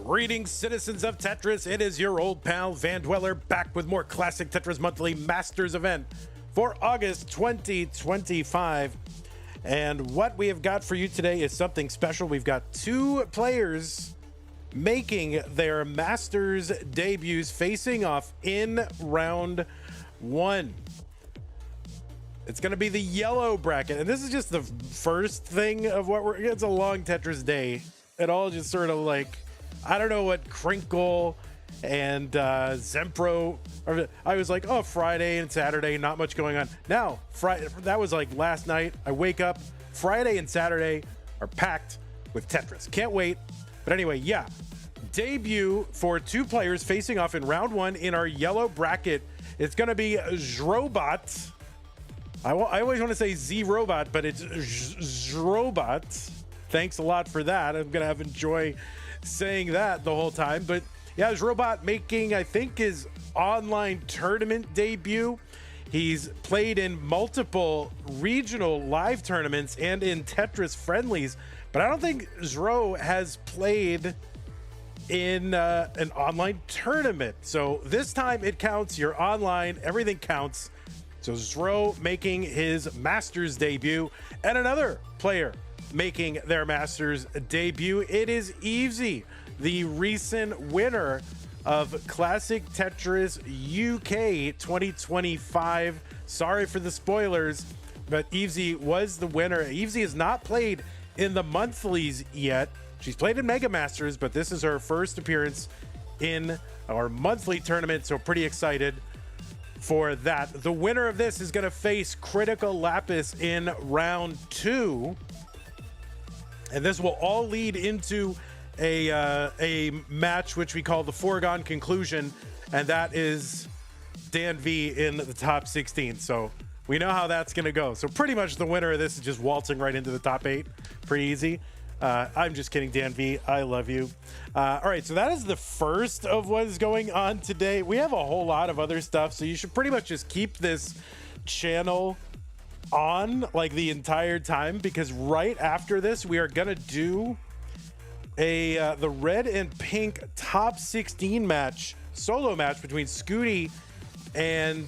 Greetings, citizens of Tetris. It is your old pal Van Dweller back with more classic Tetris Monthly Masters event for August 2025. And what we have got for you today is something special. We've got two players making their Masters debuts facing off in round one. It's going to be the yellow bracket. And this is just the first thing of what it's a long Tetris day. It all just sort of like, I don't know what Crytical and Zempro. I was like, oh, Friday and Saturday, not much going on. Now, Friday, that was like last night. I wake up, Friday and Saturday are packed with Tetris. Can't wait. But anyway, yeah, debut for two players facing off in round one in our yellow bracket. It's going to be Zrobot. I always want to say Z-Robot, but it's Zrobot. Thanks a lot for that. I'm going to enjoy saying that the whole time. But yeah, Zrobot making, I think, his online tournament debut. He's played in multiple regional live tournaments and in Tetris friendlies, but I don't think Zro has played in an online tournament. So this time it counts. You're online, everything counts. So Zro making his Masters debut, and another player making their Masters debut. It is Evesy, the recent winner of Classic Tetris UK 2025. Sorry for the spoilers, but Evesy was the winner. Evesy has not played in the monthlies yet. She's played in Mega Masters, but this is her first appearance in our monthly tournament, so pretty excited for that. The winner of this is going to face Crytical Lapis in round two. And this will all lead into a match which we call the foregone conclusion, and that is Dan V in the top 16. So we know how that's going to go. So pretty much the winner of this is just waltzing right into the top 8. Pretty easy. I'm just kidding, Dan V. I love you. All right, so that is the first of what is going on today. We have a whole lot of other stuff, so you should pretty much just keep this channel on like the entire time, because right after this we are gonna do the red and pink top 16 match, solo match between Scooty and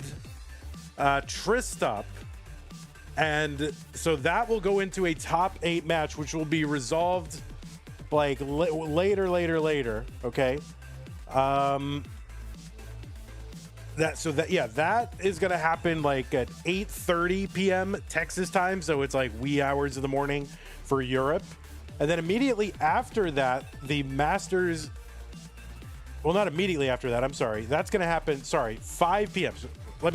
Tristop, and so that will go into a top 8 match, which will be resolved like later. Okay. That is going to happen like at 8:30 p.m. Texas time. So it's like wee hours of the morning for Europe. And then immediately after that, the Masters, well, not immediately after that, I'm sorry. That's going to happen, 5 p.m. So let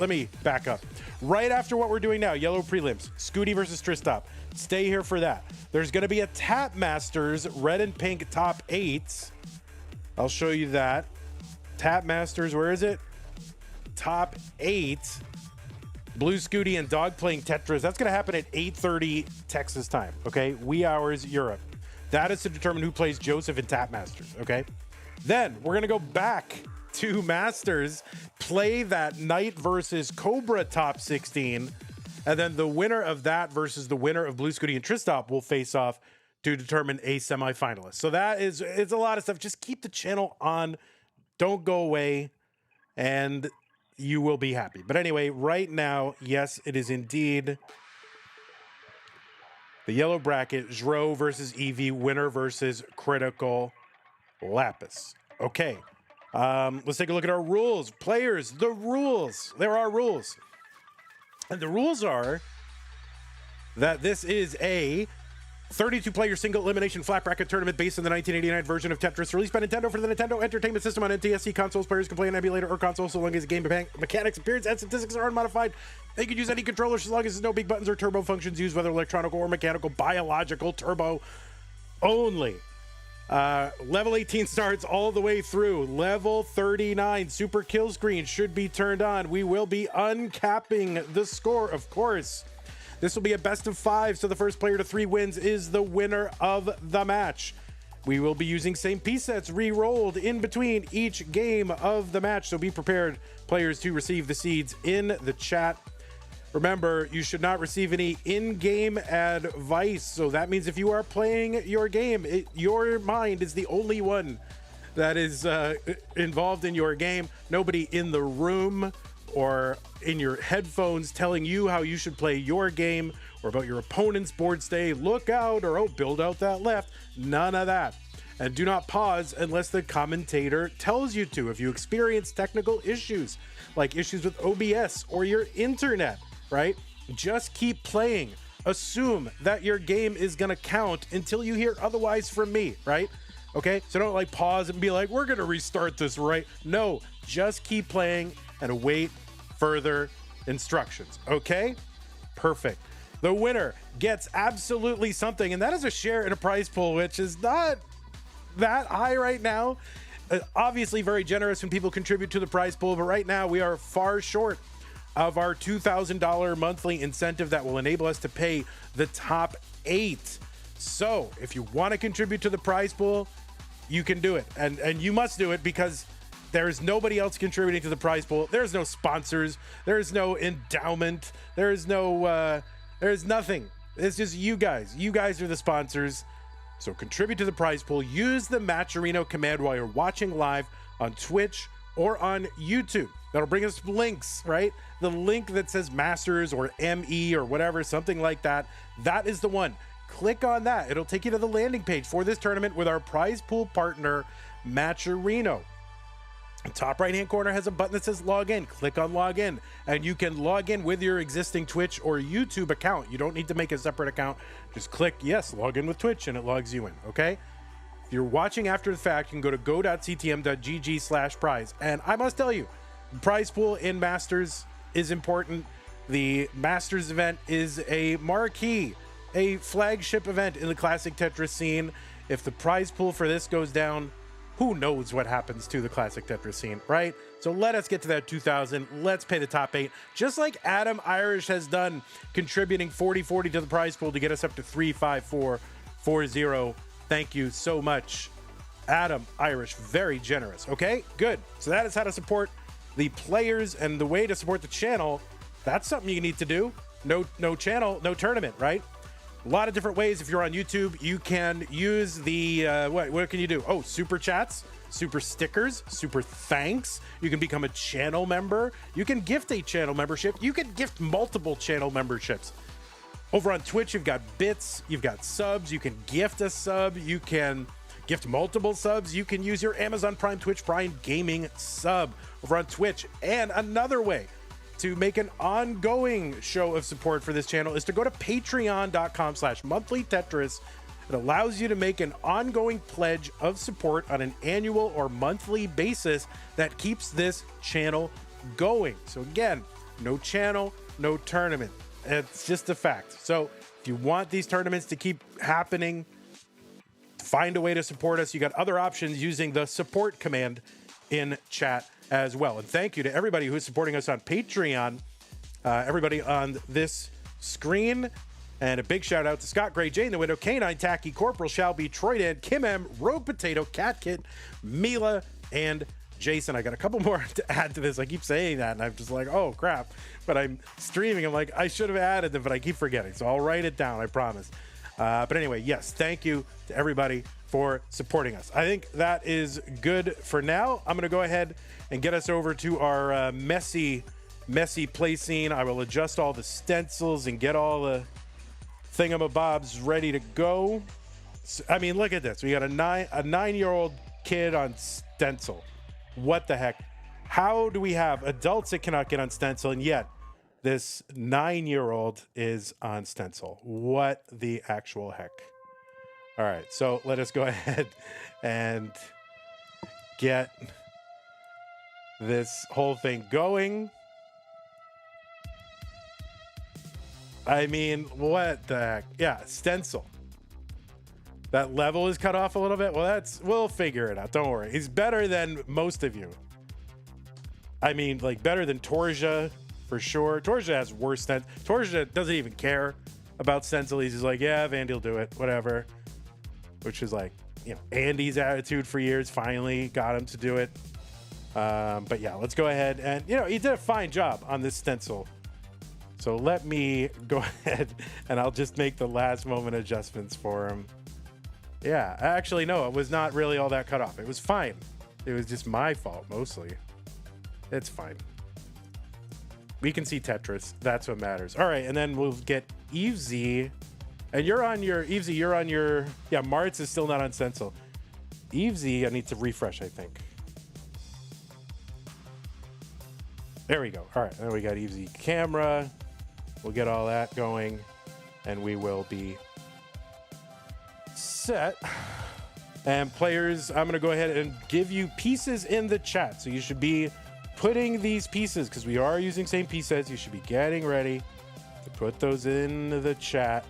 me back up. Right after what we're doing now, yellow prelims, Scooty versus Tristop. Stay here for that. There's going to be a Tap Masters red and pink top 8. I'll show you that. Tap Masters, where is it? Top 8. Blue Scooty and Dog playing Tetris. That's going to happen at 8:30 Texas time. Okay, wee hours Europe. That is to determine who plays Joseph in Tap Masters. Okay, then we're going to go back to Masters, play that Knight versus Cobra top 16, and then the winner of that versus the winner of Blue Scooty and Tristop will face off to determine a semifinalist. So it's a lot of stuff. Just keep the channel on. Don't go away, and you will be happy. But anyway, right now, yes, it is indeed the yellow bracket, Zro versus Eevee, winner versus Crytical Lapis. Okay, let's take a look at our rules. Players, the rules. There are rules. And the rules are that this is a 32-player single elimination flat bracket tournament based on the 1989 version of Tetris, released by Nintendo for the Nintendo Entertainment System on NTSC consoles. Players can play an emulator or console so long as the game mechanics, appearance, and statistics are unmodified. They can use any controller so long as there's no big buttons or turbo functions used, whether electronic or mechanical, biological, turbo only. Level 18 starts all the way through. Level 39, super kill screen should be turned on. We will be uncapping the score, of course. This will be a best of 5, so the first player to 3 wins is the winner of the match. We will be using same piece sets re-rolled in between each game of the match, so be prepared, players, to receive the seeds in the chat. Remember, you should not receive any in-game advice. So that means if you are playing your game, your mind is the only one that is involved in your game. Nobody in the room or in your headphones telling you how you should play your game or about your opponent's board state. Look out, or build out that left. None of that. And do not pause unless the commentator tells you to. If you experience technical issues, like issues with OBS or your internet, right? Just keep playing. Assume that your game is gonna count until you hear otherwise from me, right? Okay, so don't like pause and be like, we're gonna restart this, right? No, just keep playing and await further instructions, okay? Perfect. The winner gets absolutely something, and that is a share in a prize pool, which is not that high right now. Obviously very generous when people contribute to the prize pool, but right now we are far short of our $2,000 monthly incentive that will enable us to pay the top 8. So if you want to contribute to the prize pool, you can do it, and you must do it, because there's nobody else contributing to the prize pool. There's no sponsors, there's no endowment, there's nothing. It's just you guys are the sponsors. So contribute to the prize pool. Use the Matcherino command while you're watching live on Twitch or on YouTube. That'll bring us links, right? The link that says Masters or ME or whatever, something like that. That is the one. Click on that. It'll take you to the landing page for this tournament with our prize pool partner, Matcherino. The top right-hand corner has a button that says log in. Click on log in, and you can log in with your existing Twitch or YouTube account. You don't need to make a separate account. Just click yes, log in with Twitch, and it logs you in, okay? If you're watching after the fact, you can go to go.ctm.gg/prize. And I must tell you, the prize pool in Masters is important. The Masters event is a marquee, a flagship event in the classic Tetris scene. If the prize pool for this goes down, who knows what happens to the classic Tetris scene, right? So let us get to that 2,000. Let's pay the top 8, just like Adam Irish has done, contributing 4040 to the prize pool to get us up to 35440. Thank you so much, Adam Irish. Very generous. Okay, good. So that is how to support the players, and the way to support the channel. That's something you need to do. No channel, no tournament, right? A lot of different ways. If you're on YouTube, you can use the what can you do? Oh, super chats, super stickers, super thanks. You can become a channel member. You can gift a channel membership. You can gift multiple channel memberships. Over on Twitch, you've got bits, you've got subs. You can gift a sub. You can gift multiple subs. You can use your Amazon Prime, Twitch Prime Gaming sub over on Twitch. And another way to make an ongoing show of support for this channel is to go to patreon.com/monthlytetris. It allows you to make an ongoing pledge of support on an annual or monthly basis that keeps this channel going. So again, no channel, no tournament. It's just a fact. So if you want these tournaments to keep happening, find a way to support us. You got other options using the support command in chat as well. And thank you to everybody who's supporting us on Patreon, everybody on this screen. And a big shout out to Scott Gray, Jane the Widow, Canine Tacky, Corporal Shelby, Troy Dan, Kim M, Rogue Potato, Cat Kit, Mila, and Jason. I got a couple more to add to this. I keep saying that, and I'm just like, oh crap. But I'm streaming. I'm like, I should have added them, but I keep forgetting. So I'll write it down, I promise. But anyway, yes, thank you to everybody for supporting us. I think that is good for now. I'm going to go ahead and get us over to our messy play scene. I will adjust all the stencils and get all the thingamabobs ready to go. So, I mean, look at this. We got a 9-year-old kid on stencil. What the heck? How do we have adults that cannot get on stencil, and yet this 9-year-old is on stencil? What the actual heck? All right, so let us go ahead and get this whole thing going. I mean, what the heck? Yeah, stencil. That level is cut off a little bit. Well, we'll figure it out. Don't worry. He's better than most of you. I mean, like better than Torja for sure. Torja has worse than Torja doesn't even care about stencil. He's just like, yeah, Vandy will do it, whatever. Which is like, you know, Andy's attitude for years. Finally got him to do it. But yeah, let's go ahead and, you know, he did a fine job on this stencil. So let me go ahead and I'll just make the last moment adjustments for him. Yeah, actually, no, it was not really all that cut off. It was fine. It was just my fault mostly. It's fine. We can see Tetris. That's what matters. All right, and then we'll get Evesy. And you're on your, Evesy, you're on your, yeah, Martz is still not on Stencil. Evesy, I need to refresh, I think. There we go. All right, then we got Evesy camera. We'll get all that going, and we will be set. And players, I'm going to go ahead and give you pieces in the chat. So you should be putting these pieces, because we are using same piece sets. You should be getting ready to put those in the chat.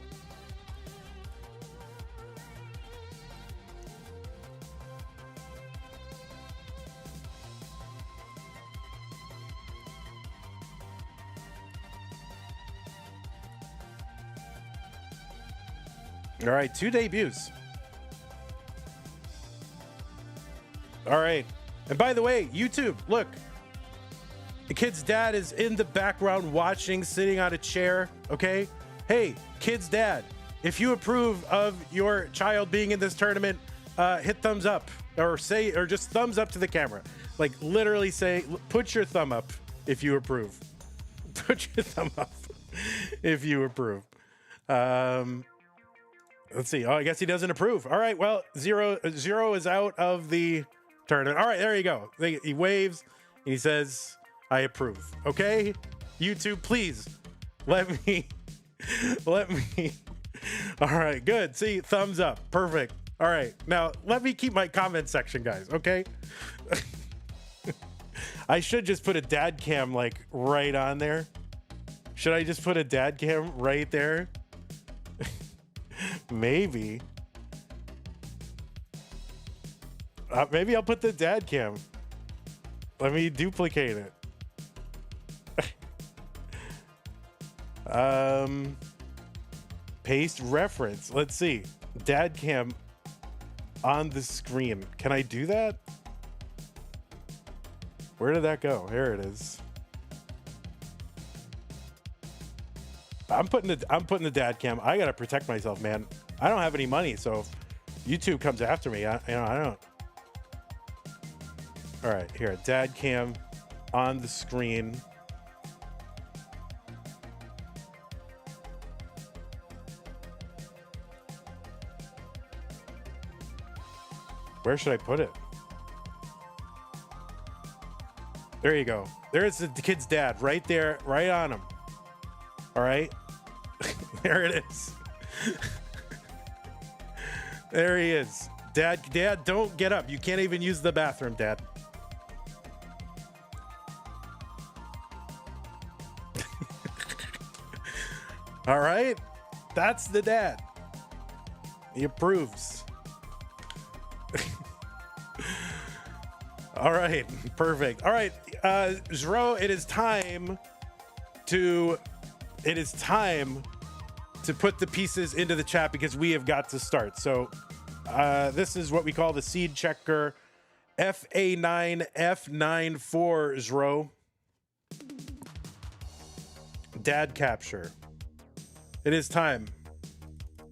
All right, 2 debuts. All right. And by the way, YouTube, look. The kid's dad is in the background watching, sitting on a chair, okay? Hey, kid's dad, if you approve of your child being in this tournament, hit thumbs up or just thumbs up to the camera. Like literally say, put your thumb up if you approve. Put your thumb up if you approve. Let's see. Oh, I guess he doesn't approve. All right. Well, zero is out of the tournament. All right. There you go. He waves. And he says, I approve. Okay. YouTube, please let me. All right. Good. See, thumbs up. Perfect. All right. Now let me keep my comment section, guys. Okay. I should just put a dad cam like right on there. Should I just put a dad cam right there? Maybe. Maybe I'll put the dad cam. Let me duplicate it. Paste reference. Let's see. Dad cam on the screen. Can I do that? Where did that go? Here it is. I'm putting the dad cam. I gotta protect myself, man. I don't have any money, so if YouTube comes after me, I don't. All right, here, dad cam on the screen. Where should I put it? There you go. There's the kid's dad right there, right on him. All right. There it is. There he is. Dad, don't get up. You can't even use the bathroom, Dad. All right. That's the dad. He approves. All right. Perfect. All right. Zro, it is time to put the pieces into the chat because we have got to start. So this is what we call the seed checker. FA9 F9 4 Zro. Dad capture. It is time.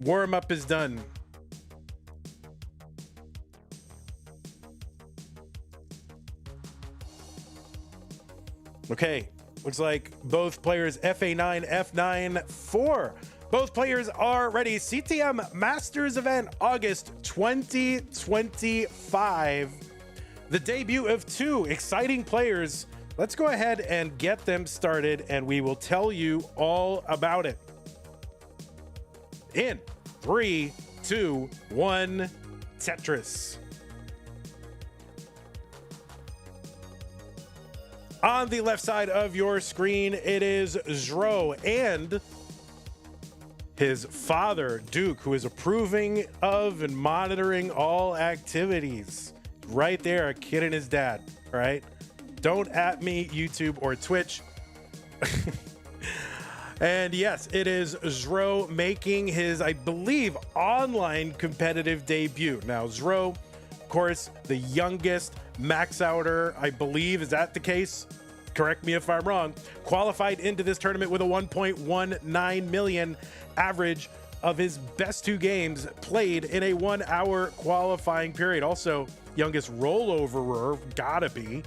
Warm up is done. Okay. Looks like both players FA9, F9, 4. Both players are ready. CTM Masters event, August 2025. The debut of 2 exciting players. Let's go ahead and get them started, and we will tell you all about it. In 3, 2, 1, Tetris. On the left side of your screen, it is Zro and his father, Duke, who is approving of and monitoring all activities. Right there, a kid and his dad, all right? Don't at me, YouTube or Twitch. And yes, it is Zro making his, I believe, online competitive debut. Now, Zro, of course, the youngest max outer, I believe. Is that the case? correct me if I'm wrong, qualified into this tournament with a 1.19 million average of his best 2 games played in a 1-hour qualifying period. Also, youngest rolloverer, gotta be.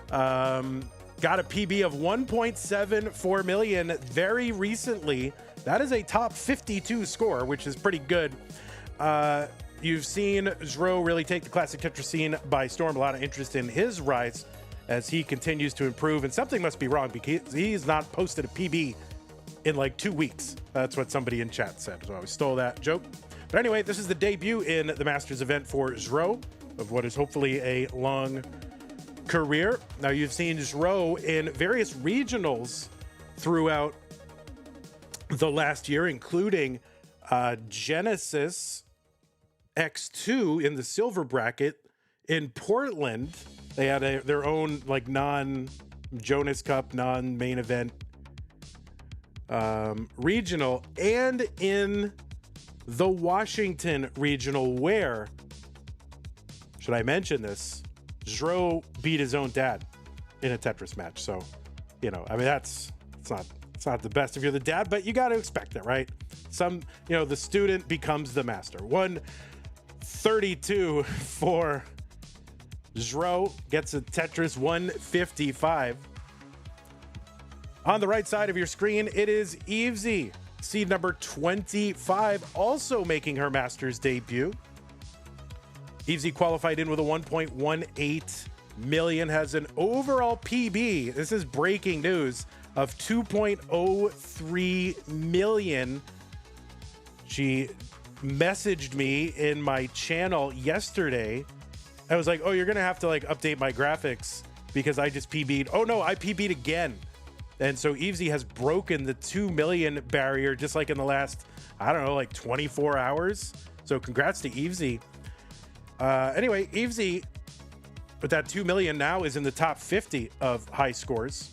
Got a PB of 1.74 million very recently. That is a top 52 score, which is pretty good. You've seen Zro really take the classic Tetris scene by storm. A lot of interest in his rise as he continues to improve. And something must be wrong because he's not posted a PB in like 2 weeks. That's what somebody in chat said. So I stole that joke. But anyway, this is the debut in the Masters event for Zro of what is hopefully a long career. Now you've seen Zro in various regionals throughout the last year, including Genesis X2 in the silver bracket in Portland. They had their own like non-Jonas Cup, non-main event regional, and in the Washington regional, where, should I mention this, Zro beat his own dad in a Tetris match. So, you know, I mean, it's not the best if you're the dad, but you got to expect it, right? The student becomes the master. 132 for Zro, gets a Tetris 155. On the right side of your screen, it is Evesy, seed number 25, also making her Masters debut. Evesy qualified in with a 1.18 million, has an overall PB, this is breaking news, of 2.03 million. She messaged me in my channel yesterday. I was like, oh, you're gonna have to like update my graphics because I just PB'd. Oh no, I PB'd again. And so Evesy has broken the 2 million barrier just like in the last, I don't know, like 24 hours. So congrats to Evesy. Anyway, Evesy with that 2 million now is in the top 50 of high scores.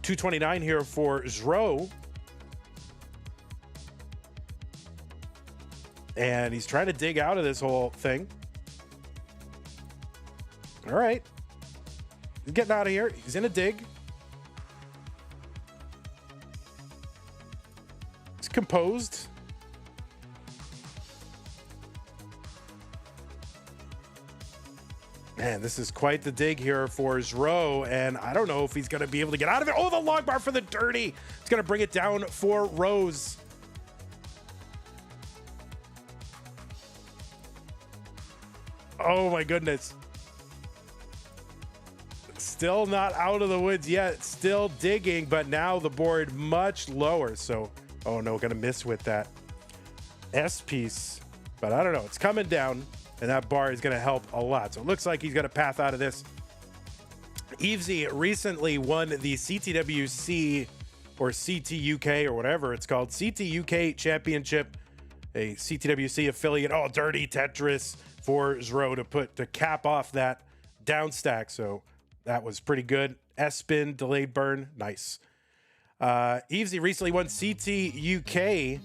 229 here for Zro. And he's trying to dig out of this whole thing. All right. He's getting out of here. He's in a dig. He's composed. Man, this is quite the dig here for Zro, and I don't know if he's going to be able to get out of it. Oh, the long bar for the dirty. It's going to bring it down for Rose. Oh, my goodness. Still not out of the woods yet. Still digging, but now the board much lower. So, oh, no, going to miss with that S piece. But I don't know. It's coming down. And that bar is going to help a lot. So it looks like he's got a path out of this. Evesy recently won the CTWC or CTUK or whatever it's called. CTUK Championship, a CTWC affiliate. Oh, dirty Tetris for Zro to cap off that down stack. So that was pretty good. S-spin, delayed burn. Nice. Evesy recently won CTUK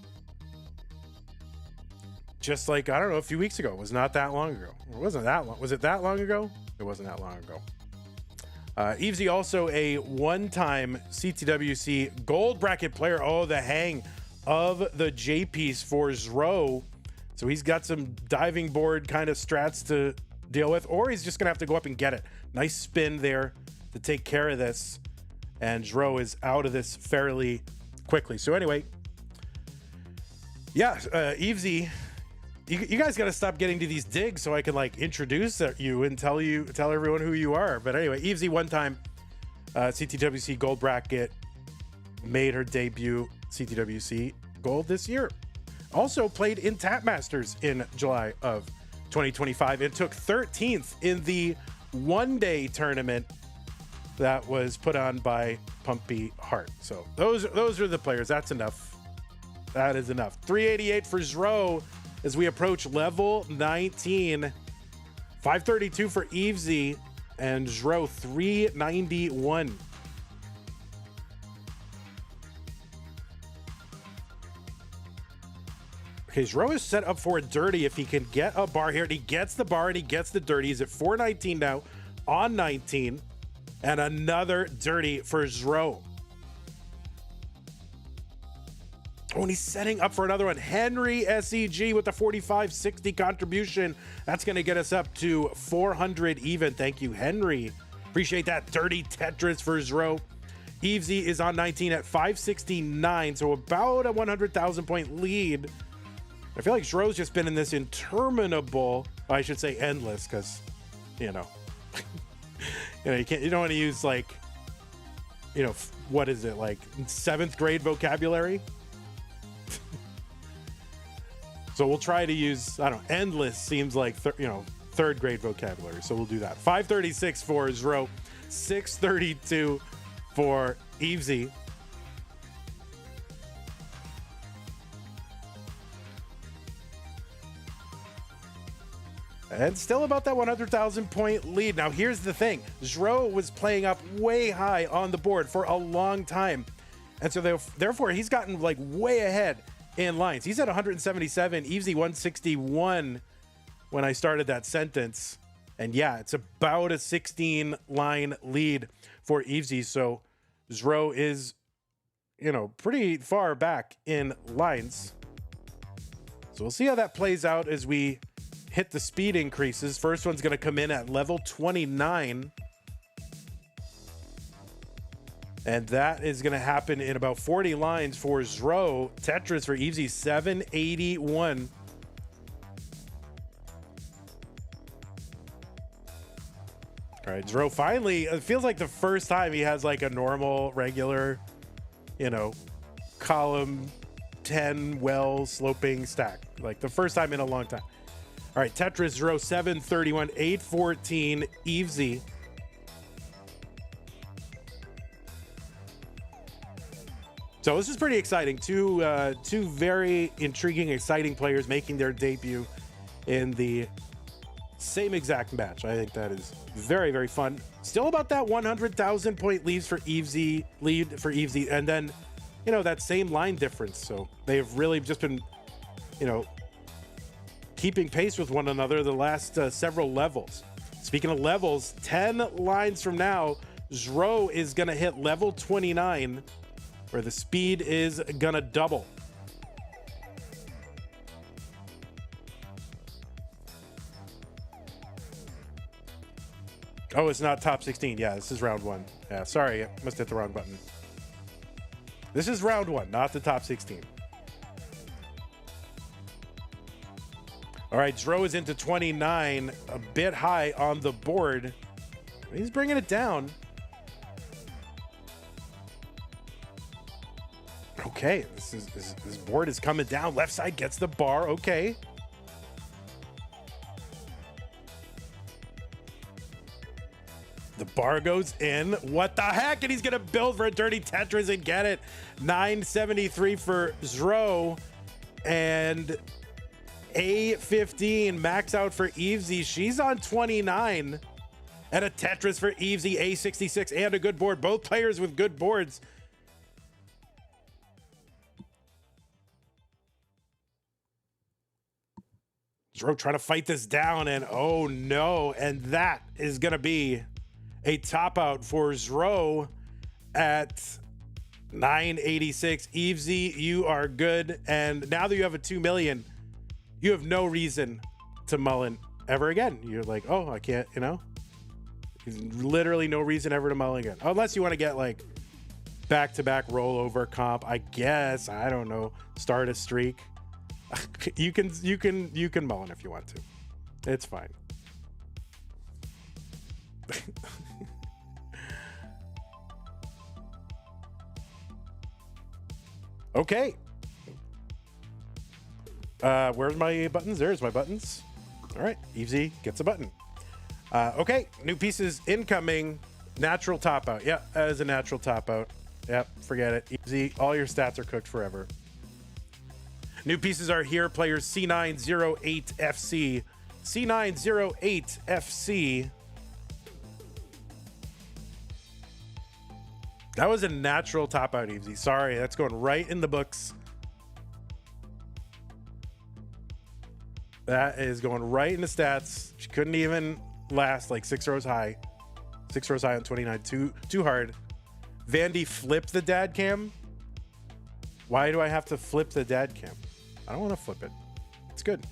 just like, I don't know, a few weeks ago. It was not that long ago. It wasn't that long. Was it that long ago? It wasn't that long ago. Evesy also a one-time CTWC gold bracket player. Oh, the hang of the J piece for Zro. So he's got some diving board kind of strats to deal with, or he's just going to have to go up and get it. Nice spin there to take care of this. And Zro is out of this fairly quickly. So anyway, yeah, Evesy, you guys got to stop getting to these digs so I can like introduce you and tell everyone who you are. But anyway, Evesy one-time CTWC gold bracket, made her debut CTWC gold this year. Also played in Tap Masters in July of 2025 and took 13th in the one-day tournament that was put on by Pumpy Heart. So those are the players. That's enough. That is enough. 388 for Zro as we approach level 19. 532 for Evesy and Zro 391. Okay, Zro is set up for a dirty if he can get a bar here. And he gets the bar and he gets the dirty. He's at 419 now. on 19, and another dirty for Zro. Oh, and he's setting up for another one. Henry SEG with the 4560 contribution. That's going to get us up to 400 even. Thank you, Henry. Appreciate that. Dirty Tetris for Zro. Evesy is on 19 at 569, so about a 100,000 point lead. I feel like Zro's just been in this interminable, I should say endless, because, you know, you don't want to use like, what is it, like 7th grade vocabulary? So we'll try to use, I don't know, endless seems like, 3rd grade vocabulary. So we'll do that. 536 for Zro, 632 for Evesy. And still about that 100,000 point lead. Now, here's the thing. Zro was playing up way high on the board for a long time. And so therefore, he's gotten like way ahead in lines. He's at 177, Evesy 161 when I started that sentence. And yeah, it's about a 16 line lead for Evesy. So Zro is, pretty far back in lines. So we'll see how that plays out as we hit the speed increases. First one's going to come in at level 29. And that is going to happen in about 40 lines for Zro. Tetris for Evesy, 781. All right, Zro finally, it feels like the first time he has like a normal, regular, column 10 well sloping stack. Like the first time in a long time. All right, Tetris, Zro, 731, 814, Evesy. So this is pretty exciting. Two very intriguing, exciting players making their debut in the same exact match. I think that is very, very fun. Still about that 100,000 point lead for Evesy, and then, that same line difference. So they've really just been, keeping pace with one another the last several levels. Speaking of levels, 10 lines from now, Zro is going to hit level 29, where the speed is going to double. Oh, it's not top 16. Yeah, this is round 1. Yeah, sorry, I must hit the wrong button. This is round 1, not the top 16. All right, Zro is into 29, a bit high on the board. He's bringing it down. Okay, this board is coming down. Left side gets the bar. Okay. The bar goes in. What the heck? And he's going to build for a dirty Tetris and get it. 973 for Zro. And A15 max out for Evesy. She's on 29. And a Tetris for Evesy. A66 and a good board. Both players with good boards. Zro trying to fight this down, and oh no, and that is going to be a top out for Zro at 986. Evesy, you are good, and now that you have a 2 million, you have no reason to mullen ever again. You're like, oh, I can't, literally no reason ever to mullen again, unless you want to get like back-to-back rollover comp, I guess. I don't know, start a streak. You can mullen if you want to. It's fine. Okay. Where's my buttons? There's my buttons. All right, Evesy gets a button. Okay, new pieces incoming. Natural top out. Yeah, that is a natural top out. Yep, forget it. Evesy, all your stats are cooked forever. New pieces are here. Players C908FC. C908FC. That was a natural top out, Evesy. Sorry, that's going right in the books. That is going right in the stats. She couldn't even last like 6 rows high. 6 rows high on 29. Too hard. Vandy, flip the dad cam. Why do I have to flip the dad cam? I don't want to flip it. It's good.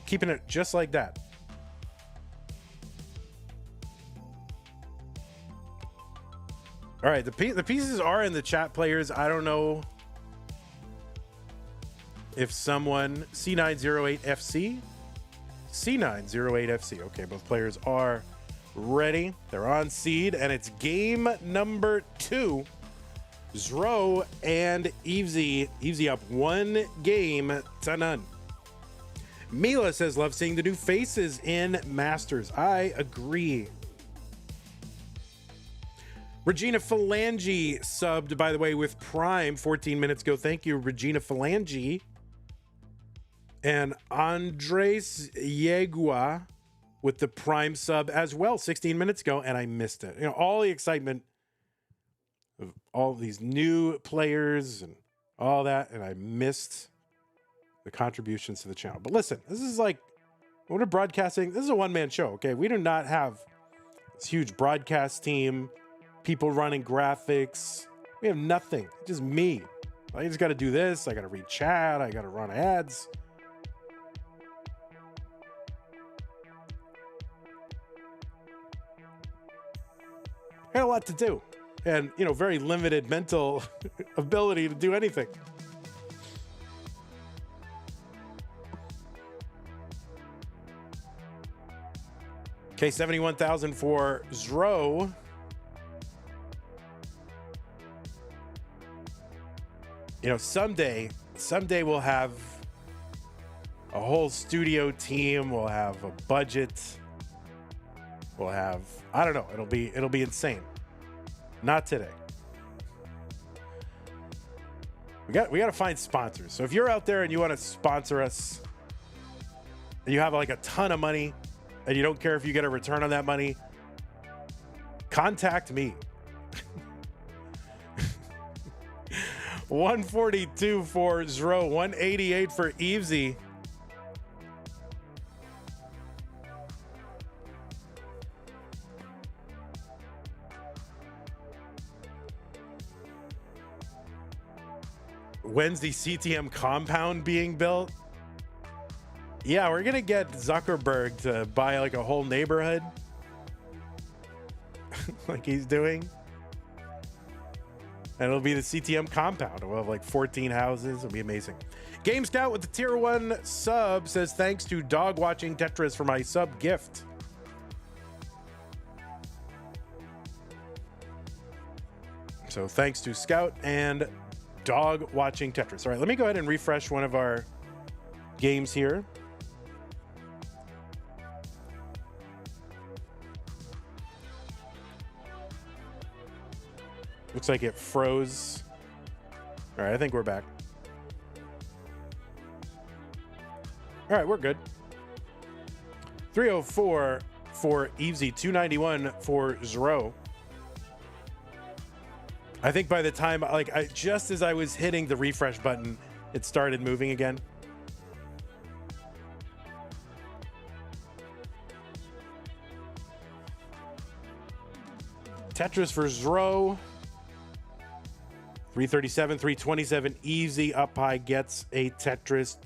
Keeping it just like that. All right, the pieces are in the chat, players. I don't know if someone C908FC, C908FC. Okay, both players are ready. They're on seed, and it's game number 2. Zro and Evesy. Evesy up 1 game to none. Mila says, love seeing the new faces in Masters. I agree. Regina Phalange subbed, by the way, with Prime 14 minutes ago. Thank you, Regina Phalange. And Andres Yegua with the Prime sub as well 16 minutes ago, and I missed it. You know, all the excitement of all these new players and all that, and I missed the contributions to the channel. But listen, this is like, when we're broadcasting, this is a one-man show, okay? We do not have this huge broadcast team, people running graphics. We have nothing. Just me. I just got to do this. I got to read chat. I got to run ads. I got a lot to do. And, you know, very limited mental ability to do anything. Okay, 71,000 for Zro. You know, someday we'll have a whole studio team. We'll have a budget. We'll have, I don't know. It'll be insane. Not today. We got to find sponsors. So if you're out there and you want to sponsor us, and you have like a ton of money, and you don't care if you get a return on that money, contact me. 142 for Zro, 188 for Evesy. When's the CTM compound being built? Yeah, we're gonna get Zuckerberg to buy like a whole neighborhood like he's doing. And it'll be the CTM compound. We'll have like 14 houses. It'll be amazing. Game Scout with the tier 1 sub says, thanks to Dog Watching Tetris for my sub gift. So thanks to Scout and Dog Watching Tetris. All right, let me go ahead and refresh one of our games here. Looks like it froze. All right, I think we're back. All right, we're good. 304 for Evesy, 291 for Zro. I think by the time, just as I was hitting the refresh button, it started moving again. Tetris for Zro. 337, 327. Evesy up high gets a Tetris.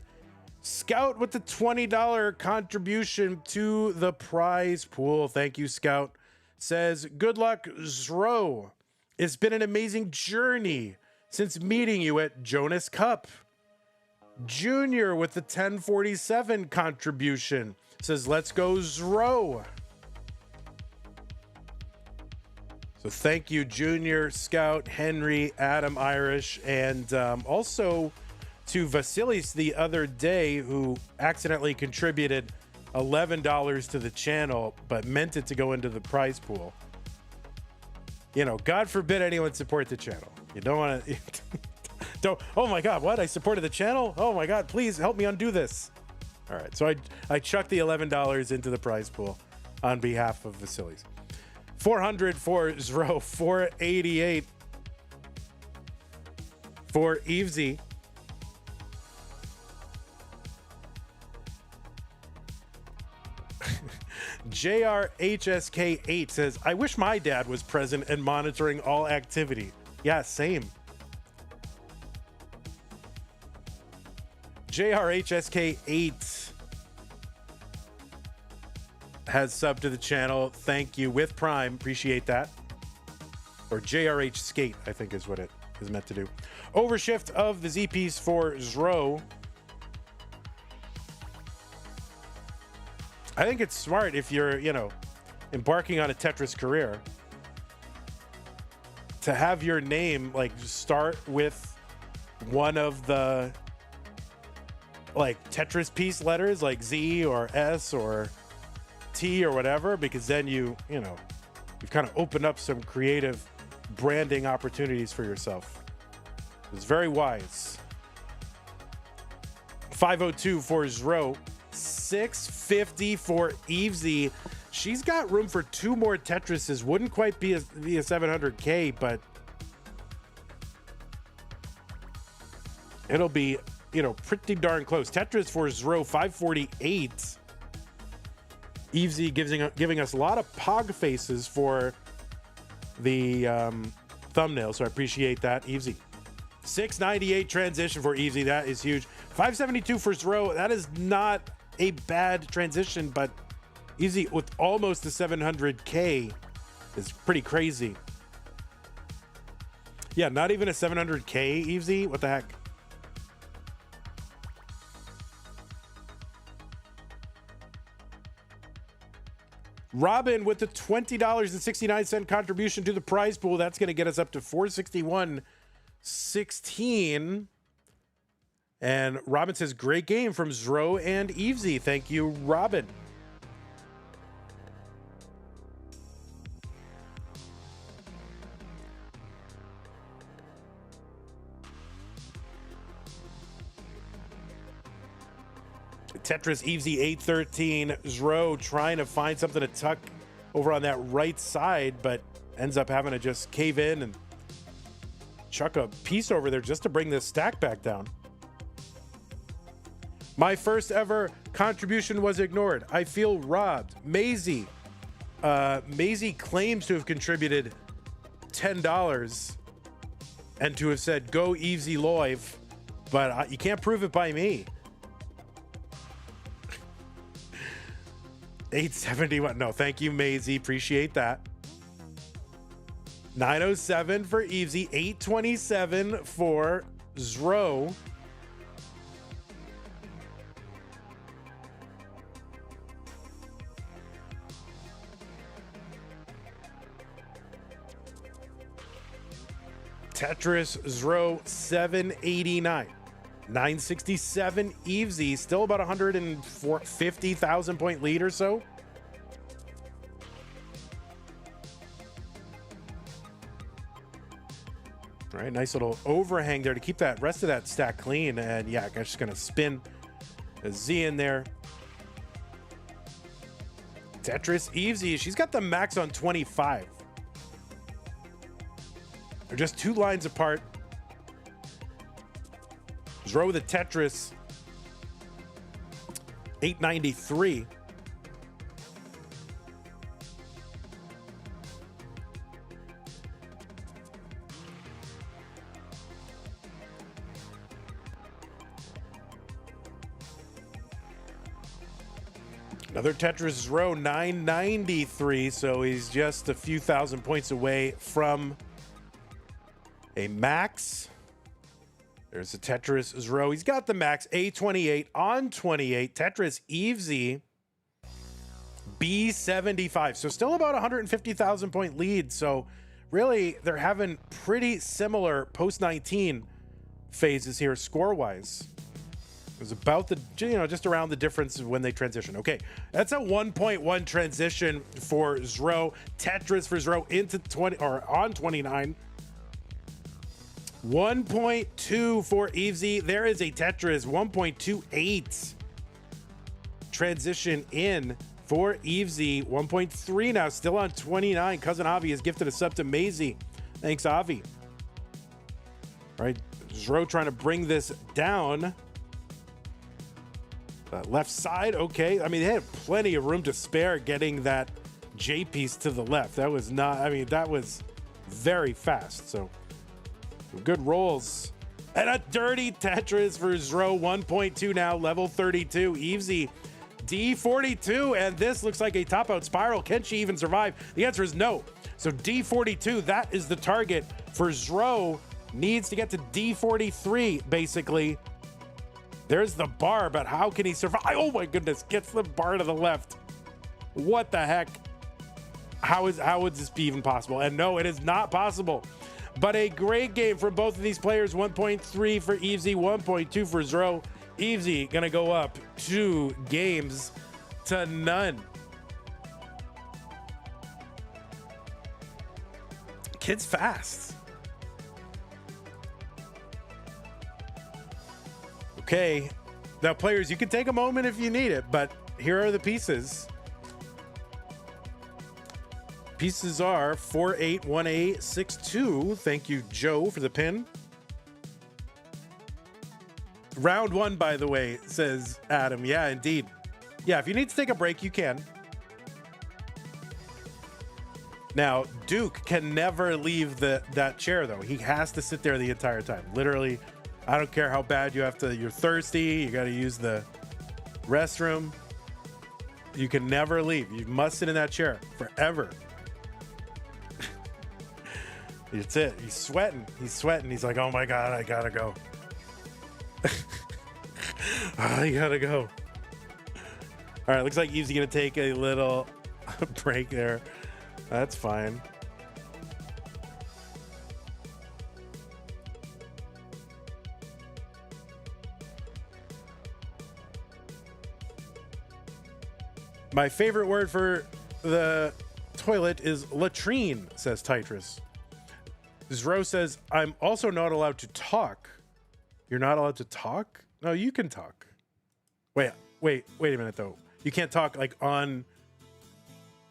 Scout with the $20 contribution to the prize pool. Thank you, Scout. Says, good luck, Zro. It's been an amazing journey since meeting you at Jonas Cup. Junior with the 1047 contribution says, let's go, Zro. So thank you, Junior, Scout, Henry, Adam, Irish, and also to Vasilis the other day, who accidentally contributed $11 to the channel, but meant it to go into the prize pool. You know, God forbid anyone support the channel. You don't want to... don't... Oh my God, what? I supported the channel? Oh my God, please help me undo this. All right, so I chucked the $11 into the prize pool on behalf of Vasilis. 400 for Zro, 488 for Evesy. JRHSK8 says, I wish my dad was present and monitoring all activity. Yeah, same. JRHSK8 has subbed to the channel. Thank you with Prime. Appreciate that. Or JRH Skate, I think is what it is meant to do. Overshift of the Z piece for Zro. I think it's smart if you're, embarking on a Tetris career to have your name like start with one of the like Tetris piece letters like Z or S or T or whatever, because then you've kind of opened up some creative branding opportunities for yourself. It's very wise. 502 for Zro. 650 for Evesy. She's got room for 2 more Tetrises. Wouldn't quite be a 700K, but it'll be, pretty darn close. Tetris for Zro, 548. Evesy giving us a lot of pog faces for the thumbnail, so I appreciate that, Evesy. 698 transition for Evesy. That is huge. 572 for Zro. That is not a bad transition, but Evesy with almost a 700K is pretty crazy. Yeah, not even a 700K, Evesy. What the heck? Robin with the $20.69 contribution to the prize pool. That's going to get us up to 461.16. And Robin says, great game from Zro and Evesy. Thank you, Robin. Tetris Evesy 813. Zro trying to find something to tuck over on that right side, but ends up having to just cave in and chuck a piece over there just to bring this stack back down. My first ever contribution was ignored. I feel robbed. Maisie. Maisie claims to have contributed $10 and to have said, go Evesy live, but you can't prove it by me. 871. No, thank you, Maisie. Appreciate that. 907 for Evesy. 827 for Zro. Tetris Zro 789. 967 Evesy, still about 150,000 point lead or so. All right, nice little overhang there to keep that rest of that stack clean. And yeah, I'm just gonna spin a Z in there. Tetris Evesy, she's got the max on 25. They're just 2 lines apart. Zro with a Tetris 893. Another Tetris Zro 993, so he's just a few thousand points away from a max. There's a Tetris Zro. He's got the max A28 on 28. Tetris Evesy B75. So still about 150,000 point lead. So really they're having pretty similar post 19 phases here score wise. It was about the, just around the difference of when they transition. Okay, that's a 1.1 transition for Zro. Tetris for Zro into 20 or on 29. 1.2 for Evesy. There is a Tetris 1.28 transition in for Evesy. 1.3 now, still on 29. Cousin Avi has gifted a sub to Maisie. Thanks, Avi. All right, Zro trying to bring this down. Left side, okay. I mean, they had plenty of room to spare getting that J piece to the left. That was not, I mean, that was very fast. So good rolls. And a dirty Tetris for Zro, 1.2 now, level 32. Evesy, D42, and this looks like a top-out spiral. Can she even survive? The answer is no. So D42, that is the target for Zro. Needs to get to D43, basically. There's the bar, but how can he survive? Oh my goodness, gets the bar to the left. What the heck? How would this be even possible? And no, it is not possible. But a great game for both of these players. 1.3 for Evesy, 1.2 for Zro. Evesy gonna go up 2 games to none. Kid's fast. Okay, now players, you can take a moment if you need it, but here are the pieces. Pieces are 481862. Thank you, Joe, for the pin. Round 1, by the way, says Adam. Yeah, indeed. Yeah, if you need to take a break, you can. Now, Duke can never leave that chair, though. He has to sit there the entire time. Literally, I don't care how bad you have to, you're thirsty, you got to use the restroom. You can never leave. You must sit in that chair forever. That's it. He's sweating. He's sweating. He's like, oh my God, I gotta go. I gotta go. All right, looks like Eve's gonna take a little break there. That's fine. My favorite word for the toilet is latrine, says Tetris. Zro says, I'm also not allowed to talk. You're not allowed to talk? No, you can talk. Wait a minute, though. You can't talk, like, on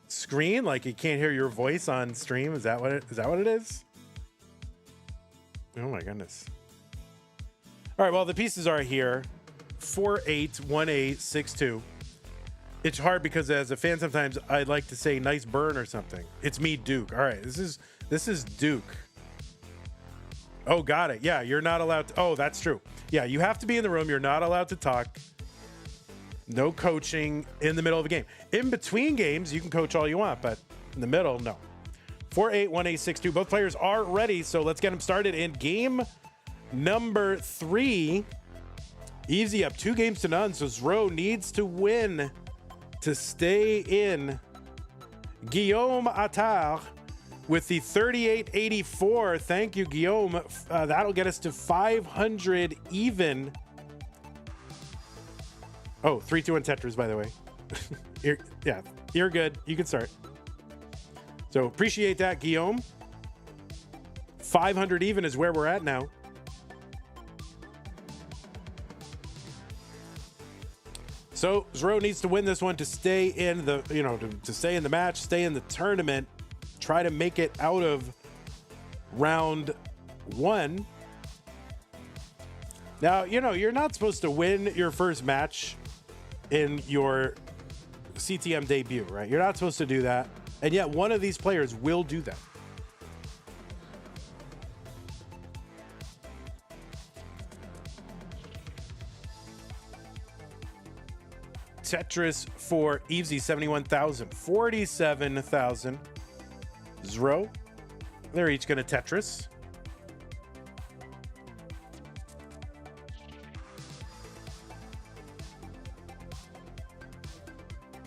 screen? Like, you can't hear your voice on stream? Is that what it is? Oh, my goodness. All right, well, the pieces are here. 481862. It's hard because as a fan, sometimes I'd like to say nice burn or something. It's me, Duke. All right, this is Duke. Oh, got it. Yeah, you're not allowed to. Oh, that's true. Yeah, you have to be in the room. You're not allowed to talk. No coaching in the middle of a game. In between games, you can coach all you want, but in the middle, no. 481862. Both players are ready, so let's get them started in game number 3. Evesy up 2 games to none, so Zro needs to win to stay in. Guillaume Attard with the 3884. Thank you, Guillaume. That'll get us to 500 even. Oh, 3-2 Tetris, by the way. You're good. You can start. So appreciate that, Guillaume. 500 even is where we're at now. So Zro needs to win this one to stay in the, to stay in the match, stay in the tournament, try to make it out of round 1. Now, you're not supposed to win your first match in your CTM debut, right? You're not supposed to do that. And yet one of these players will do that. Tetris for Evesy, 71,000. 47,000. Zro. They're each going to Tetris.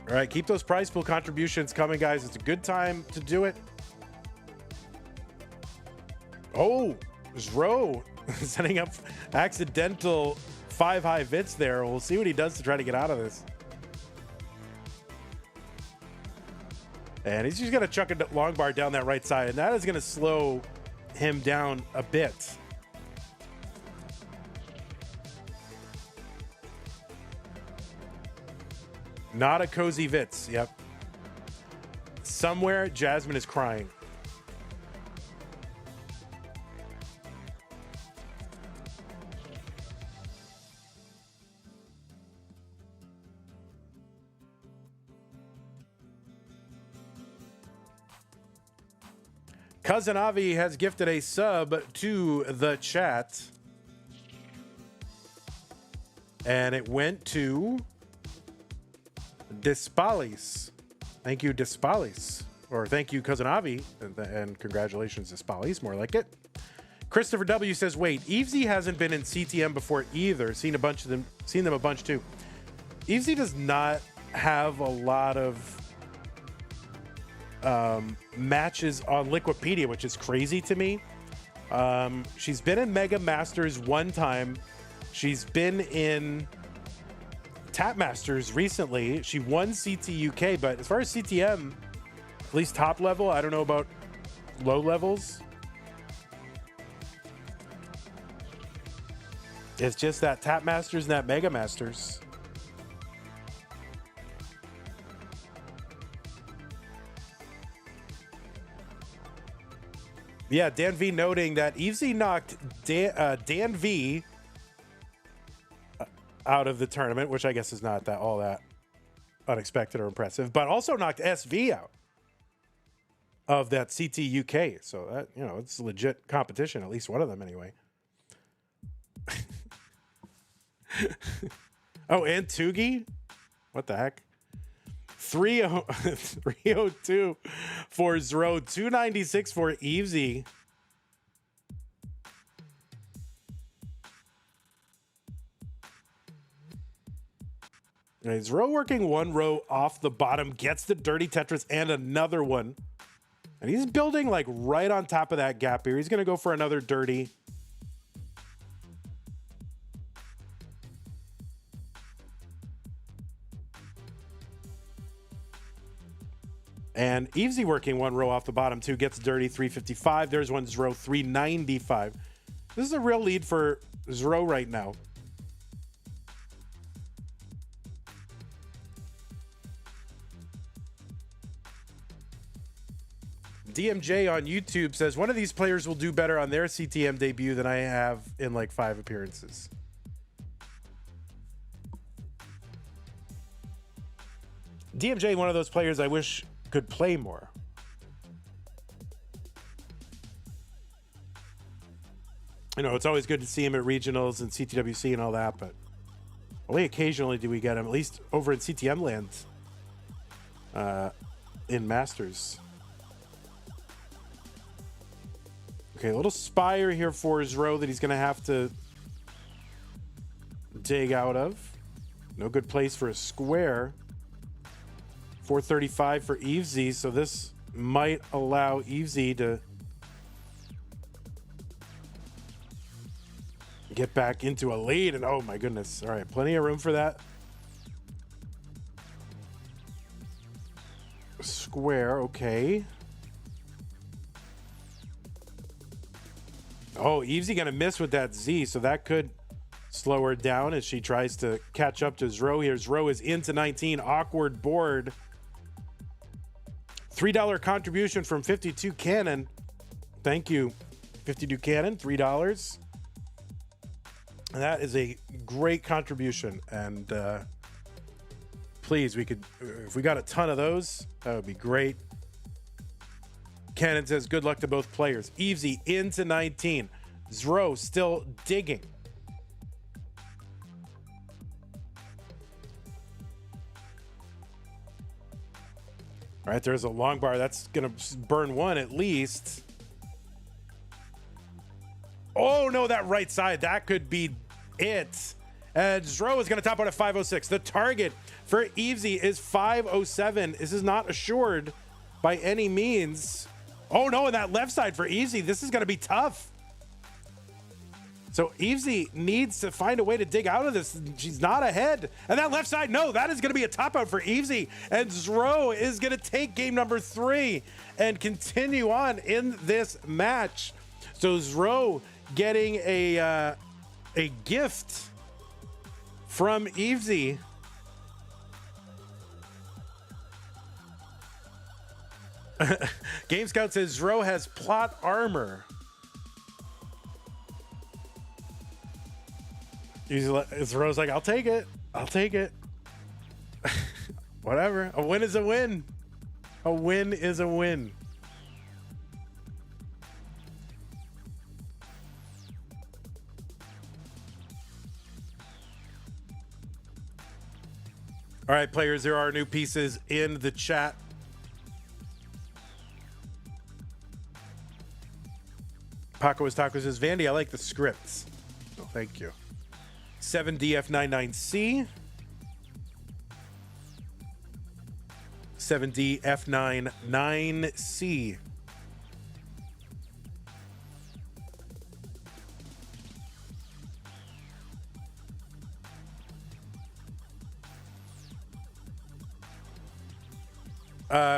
All right, keep those prize pool contributions coming, guys. It's a good time to do it. Oh, Zro setting up accidental 5-high Vits there. We'll see what he does to try to get out of this. And he's just going to chuck a long bar down that right side, and that is going to slow him down a bit. Not a cozy Vits. Yep. Somewhere, Jasmine is crying. Cousin Avi has gifted a sub to the chat. And it went to Dispalis. Thank you, Dispalis. Or thank you, Cousin Avi. And congratulations, Dispalis. More like it. Christopher W says, wait, Evesy hasn't been in CTM before either. Seen them a bunch too. Evesy does not have a lot of matches on Liquipedia, which is crazy to me. She's been in Mega Masters one time. She's been in Tap Masters recently. She won CT UK, but as far as CTM, at least top level, I don't know about low levels. It's just that Tap Masters and that Mega Masters. Yeah, Dan V noting that Evesy knocked Dan V out of the tournament, which I guess is not all that unexpected or impressive, but also knocked SV out of that CT UK. So that, you know, it's legit competition, at least one of them anyway. Oh, and Tugi? What the heck? 302 for Zrobot, 296 for Evesy. Zrobot working one row off the bottom, gets the dirty Tetris and another one. And he's building like right on top of that gap here. He's going to go for another dirty. And Evesy working one row off the bottom too, gets dirty, 355. There's one Zrobot, 395. This is a real lead for Zrobot right now. DMJ on YouTube says, one of these players will do better on their CTM debut than I have in like 5 appearances. DMJ, one of those players I wish could play more. You know, it's always good to see him at regionals and CTWC and all that, but only occasionally do we get him, at least over in CTM land, in Masters. Okay, a little Spire here for Zrobot that he's going to have to dig out of. No good place for a square. 435 for Evesy, so this might allow Evesy to get back into a lead. And oh my goodness, all right, plenty of room for that. Square, okay. Oh, Evesy gonna miss with that Z, so that could slow her down as she tries to catch up to Zrobot here. Zrobot is into 19, awkward board. $3 contribution from 52 Cannon. Thank you, 52 Cannon, $3. And that is a great contribution. And please, we could, if we got a ton of those, that would be great. Cannon says, good luck to both players. Evesy into 19. Zrobot still digging. All right, there's a long bar. That's going to burn one at least. Oh, no, that right side. That could be it. And Zrobot is going to top out at 506. The target for Evesy is 507. This is not assured by any means. Oh, no, and that left side for Evesy. This is going to be tough. So Evesy needs to find a way to dig out of this. She's not ahead. And that left side, no, that is going to be a top out for Evesy. And Zrobot is going to take game number 3 and continue on in this match. So Zrobot getting a gift from Evesy. Game Scout says Zrobot has plot armor. Zrobot's like, I'll take it. I'll take it. Whatever. A win is a win. A win is a win. All right, players, there are new pieces in the chat. Paco Taco says, Vandy, I like the scripts. Oh, thank you. 7DF99C. 7DF99C.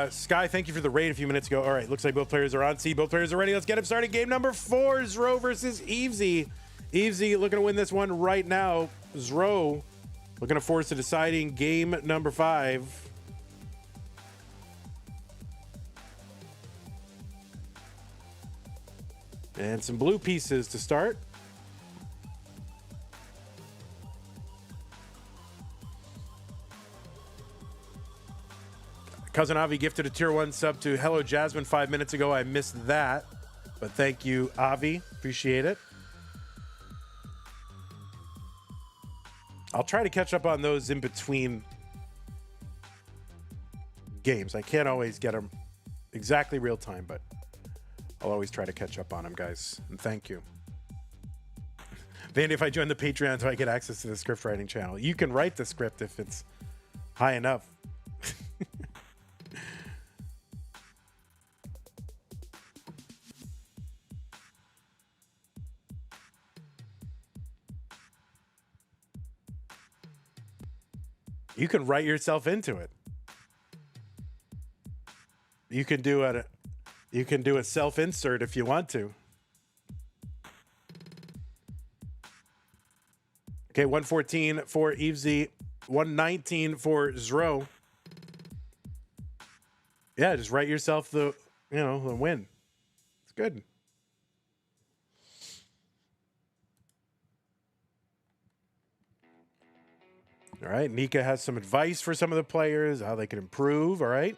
Sky, thank you for the raid a few minutes ago. All right, looks like both players are on. See, both players are ready. Let's get them started. Game number 4, Zro versus Evesy. Evesy looking to win this one right now. Zro looking to force a deciding game number 5. And some blue pieces to start. Cousin Avi gifted a tier 1 sub to Hello Jasmine 5 minutes ago. I missed that, but thank you, Avi. Appreciate it. I'll try to catch up on those in between games. I can't always get them exactly real time, but I'll always try to catch up on them, guys. And thank you. Vandy, if I join the Patreon, do I get access to the script writing channel? You can write the script if it's high enough. You can write yourself into it. You can do a self-insert if you want to. Okay, 114 for Evesy, 119 for Zro. Yeah, just write yourself the win. It's good. All right, Nika has some advice for some of the players, how they can improve, all right?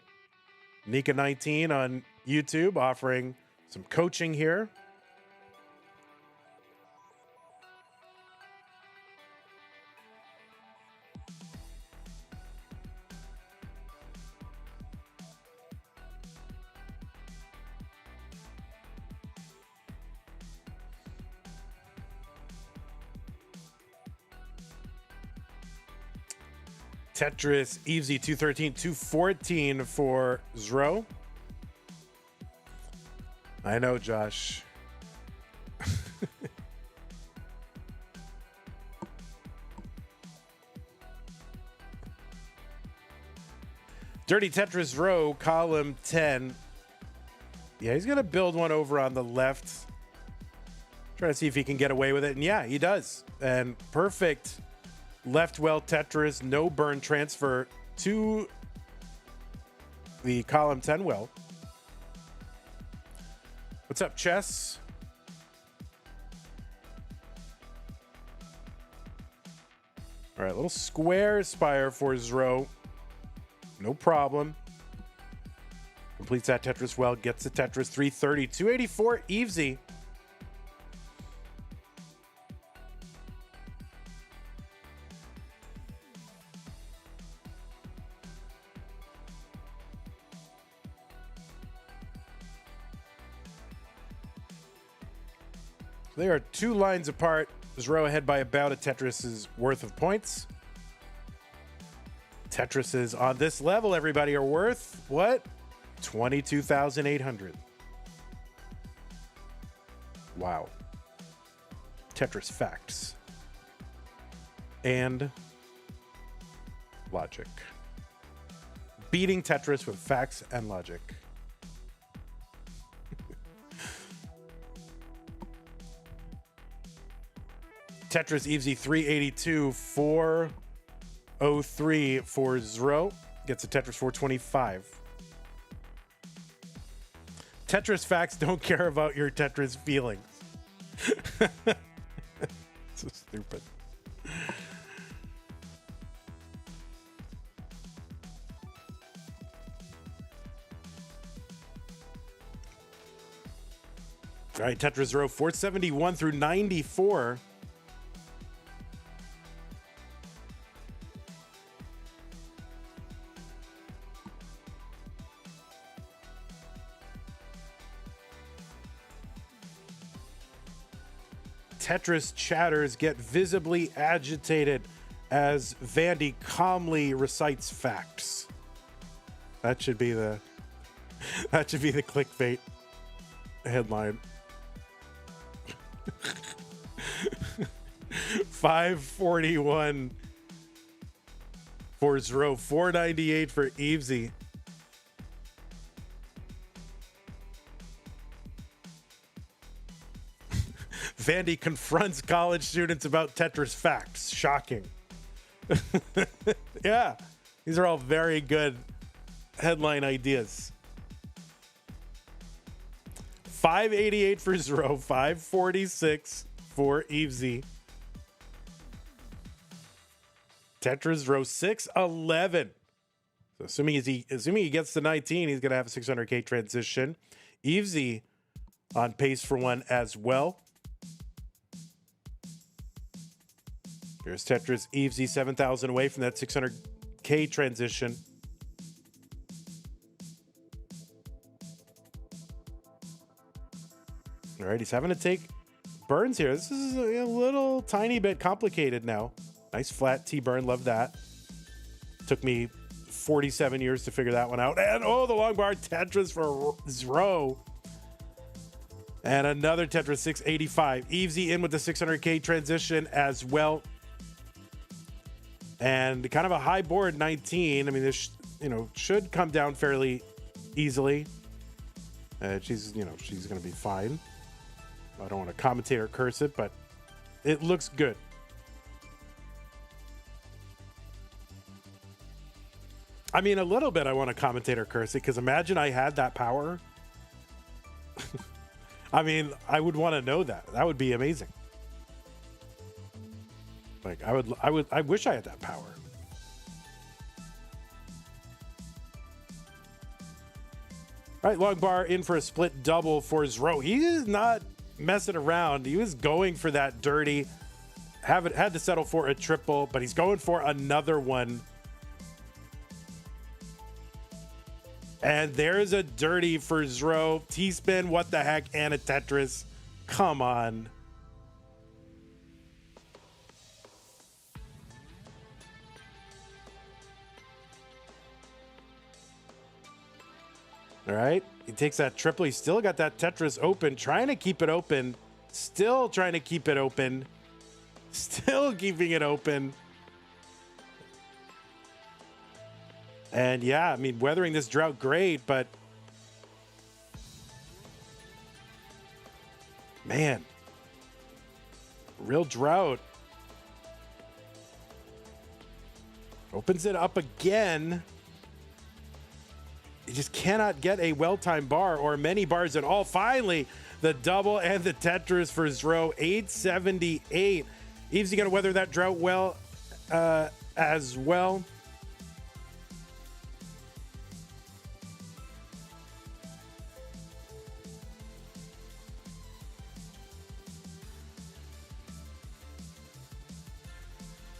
Nika19 on YouTube offering some coaching here. Tetris, Evesy, 213, 214 for Zro. I know, Josh. Dirty Tetris Zro, column 10. Yeah, he's going to build one over on the left. Try to see if he can get away with it. And yeah, he does. And perfect left well Tetris, no burn transfer to the column 10 well. What's up, Chess? All right, little square spire for Zro. No problem. Completes that Tetris well, gets the Tetris 330, 284 Evesy. They are 2 lines apart. Zro ahead by about a Tetris's worth of points. Tetrises on this level, everybody, are worth what? 22,800. Wow. Tetris facts and logic. Beating Tetris with facts and logic. Tetris Evesy 382, 403 for Zro. Gets a Tetris 425. Tetris facts don't care about your Tetris feelings. So stupid. All right, Tetris Zro 471 through 94. Tetris chatters get visibly agitated as Vandy calmly recites facts. That should be the clickbait headline. 541 for Zro, 498 for Evesy. Vandy confronts college students about Tetris facts. Shocking. Yeah, these are all very good headline ideas. 588 for Zro, 546 for Evesy. Tetris Zro 611. So assuming he gets to 19, he's gonna have a 600K transition. Evesy on pace for one as well. Here's Tetris Evesy 7,000 away from that 600K transition. All right, he's having to take burns here. This is a little tiny bit complicated now. Nice flat T burn, love that. Took me 47 years to figure that one out. And oh, the long bar Tetris for Zro. And another Tetris 685. Evesy in with the 600K transition as well. And kind of a high board 19. I mean, this should come down fairly easily. She's going to be fine. I don't want to commentate or curse it, but it looks good. I mean, a little bit I want to commentate or curse it, because imagine I had that power. I mean, I would want to know that. That would be amazing. Like, I wish I had that power. All right, long bar in for a split double for Zro. He is not messing around. He was going for that dirty. Had to settle for a triple, but he's going for another one. And there's a dirty for Zro. T-spin, what the heck, and a Tetris. Come on. All right, he takes that triple. He's still got that Tetris open, trying to keep it open. Still trying to keep it open. Still keeping it open. And yeah, I mean, weathering this drought, great, but man, real drought. Opens it up again. You just cannot get a well-timed bar or many bars at all. Finally, the double and the Tetris for Zro, 878. Evesy going to weather that drought well as well.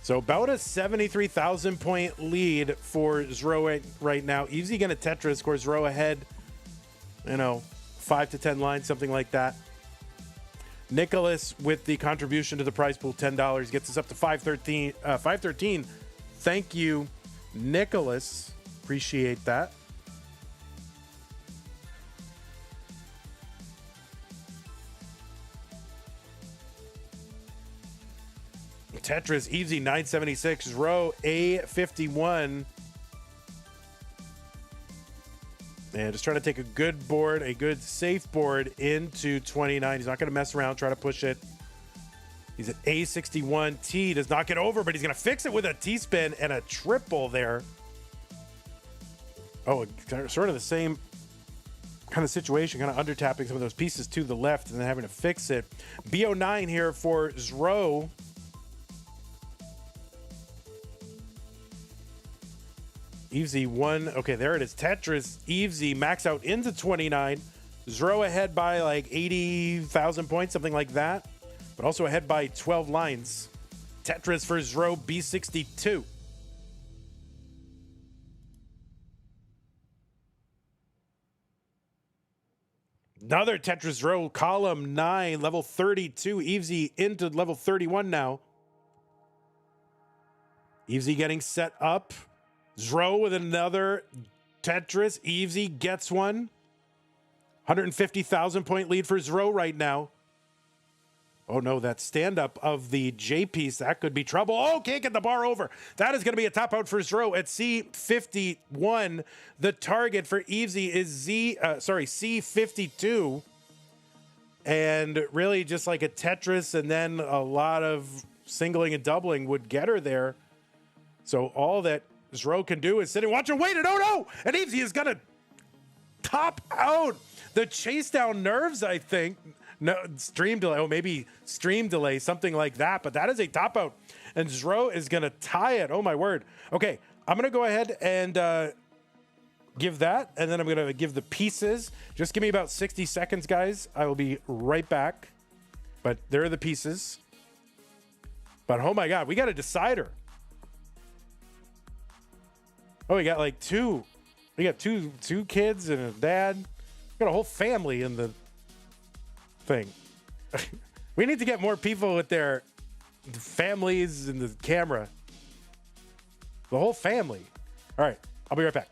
So about a 73,000 point lead for Zro right now. Evesy going to Tetris, of course, Zro ahead, 5 to 10 lines, something like that. Nicholas with the contribution to the prize pool, $10, gets us up to 513. Thank you, Nicholas. Appreciate that. Tetris, Evesy 976, Zro A51. And just trying to take a good board, a good safe board into 29. He's not going to mess around, try to push it. He's at A61. T does not get over, but he's going to fix it with a T-spin and a triple there. Oh, sort of the same kind of situation, kind of under-tapping some of those pieces to the left and then having to fix it. BO9 here for Zro. Evesy one. Okay, there it is. Tetris, Evesy max out into 29. Zro ahead by like 80,000 points, something like that. But also ahead by 12 lines. Tetris for Zro, B62. Another Tetris row, column 9, level 32. Evesy into level 31 now. Evesy getting set up. Zro with another Tetris. Evesy gets one. 150,000 point lead for Zro right now. Oh no, that stand-up of the J piece, that could be trouble. Oh, can't get the bar over. That is going to be a top out for Zro at C51. The target for Evesy is C52. And really just like a Tetris and then a lot of singling and doubling would get her there. So all that Zro can do is sit and watch her wait, and oh no! And Evesy is going to top out the chase down nerves, I think. No, stream delay. Oh, maybe stream delay, something like that. But that is a top out. And Zro is going to tie it. Oh, my word. Okay, I'm going to go ahead and give that. And then I'm going to give the pieces. Just give me about 60 seconds, guys. I will be right back. But there are the pieces. But, oh, my God, we got a decider. Oh, we got like two. We got two kids and a dad. We got a whole family in the thing. We need to get more people with their families in the camera. The whole family. All right, I'll be right back.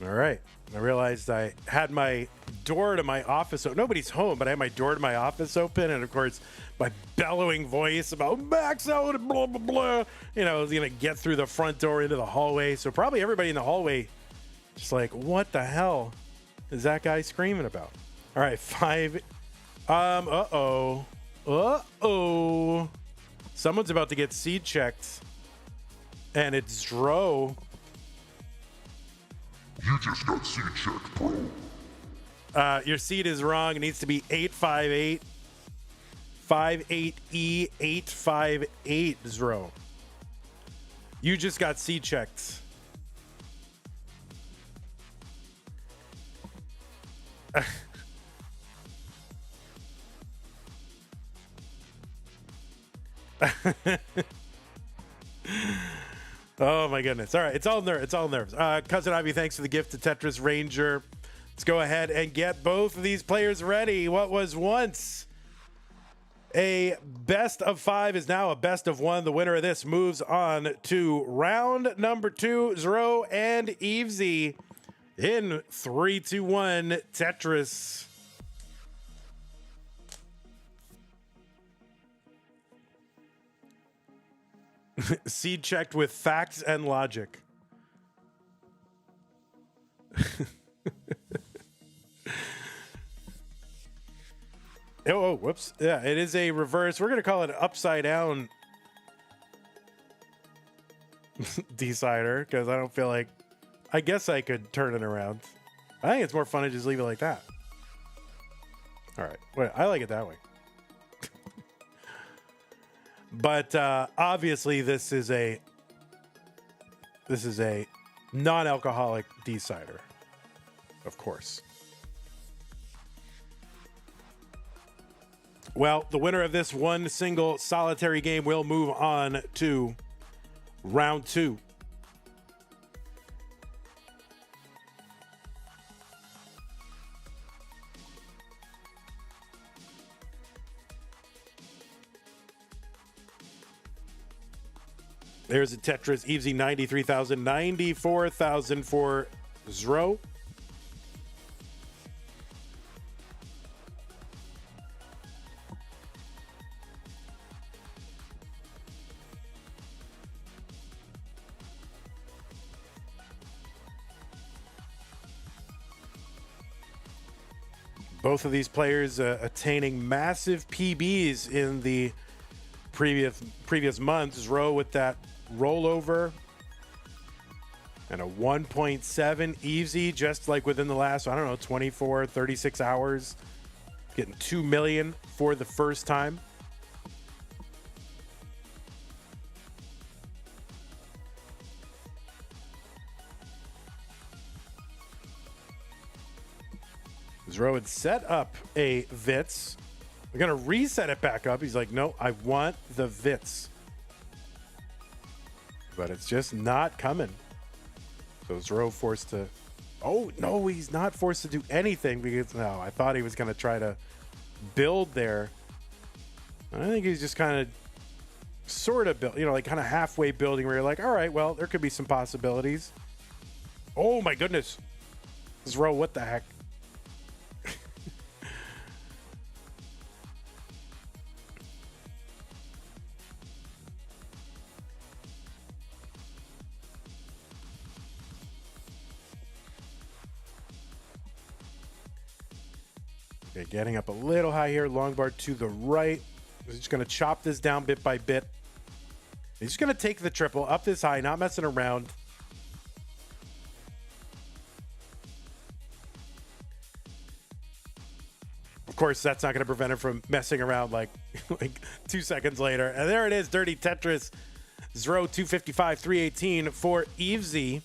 All right. I realized I had my door to my office. So nobody's home, but I had my door to my office open. And of course, my bellowing voice about max out and blah, blah, blah, you know, is going to get through the front door into the hallway. So probably everybody in the hallway just like, what the hell is that guy screaming about? All right. 5. Uh-oh. Someone's about to get seed checked. And it's Zro. You just got seed checked, bro. Your seed is wrong. It needs to be 858. 58E 858, Zro. You just got seed checked. Oh my goodness. All right. It's all nerves. Cousin Ivy, thanks for the gift to Tetris Ranger. Let's go ahead and get both of these players ready. What was once a best of 5 is now a best of 1. The winner of this moves on to round number 2, Zro and Evesy in 3, 2, 1 Tetris. Seed checked with facts and logic. Oh, whoops. Yeah, it is a reverse. We're going to call it an upside down decider because I don't feel like, I guess I could turn it around. I think it's more fun to just leave it like that. All right. Wait, I like it that way. But obviously this is a non-alcoholic decider, of course. Well, the winner of this one single solitary game will move on to round 2. There's a Tetris Evesy 93,000, 94,000 for Zro. Both of these players attaining massive PBs in the previous months. Zro with that rollover and a 1.7. Evesy just like within the last, I don't know, 24, 36 hours, getting 2 million for the first time. Zro had set up a Vits. We're going to reset it back up. He's like, no, I want the Vits. But it's just not coming. So Zro forced to... Oh, no, he's not forced to do anything because... No, I thought he was going to try to build there. I think he's just kind of sort of build, like kind of halfway building where you're like, all right, well, there could be some possibilities. Oh, my goodness. Zro, what the heck? Okay, getting up a little high here. Long bar to the right. He's just going to chop this down bit by bit. He's just going to take the triple up this high, not messing around. Of course, that's not going to prevent him from messing around like 2 seconds later. And there it is, Dirty Tetris. Zro 255, 318 for Evesy.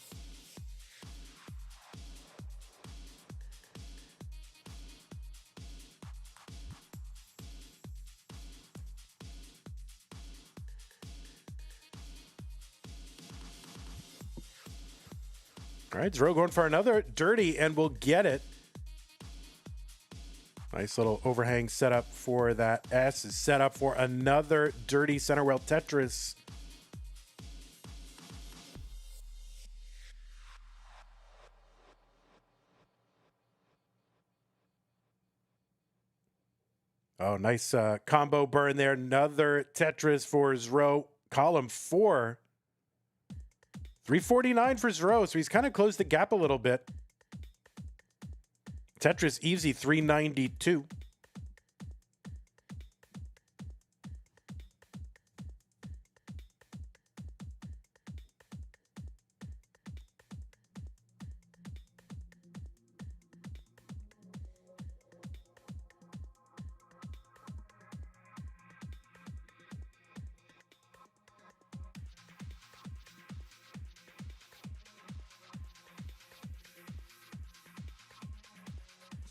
All right, Zro going for another dirty, and we'll get it. Nice little overhang setup for that S is set up for another dirty center well Tetris. Oh, nice combo burn there. Another Tetris for Zro. Column 4. 349 for Zro, so he's kind of closed the gap a little bit. Tetris Evesy 392.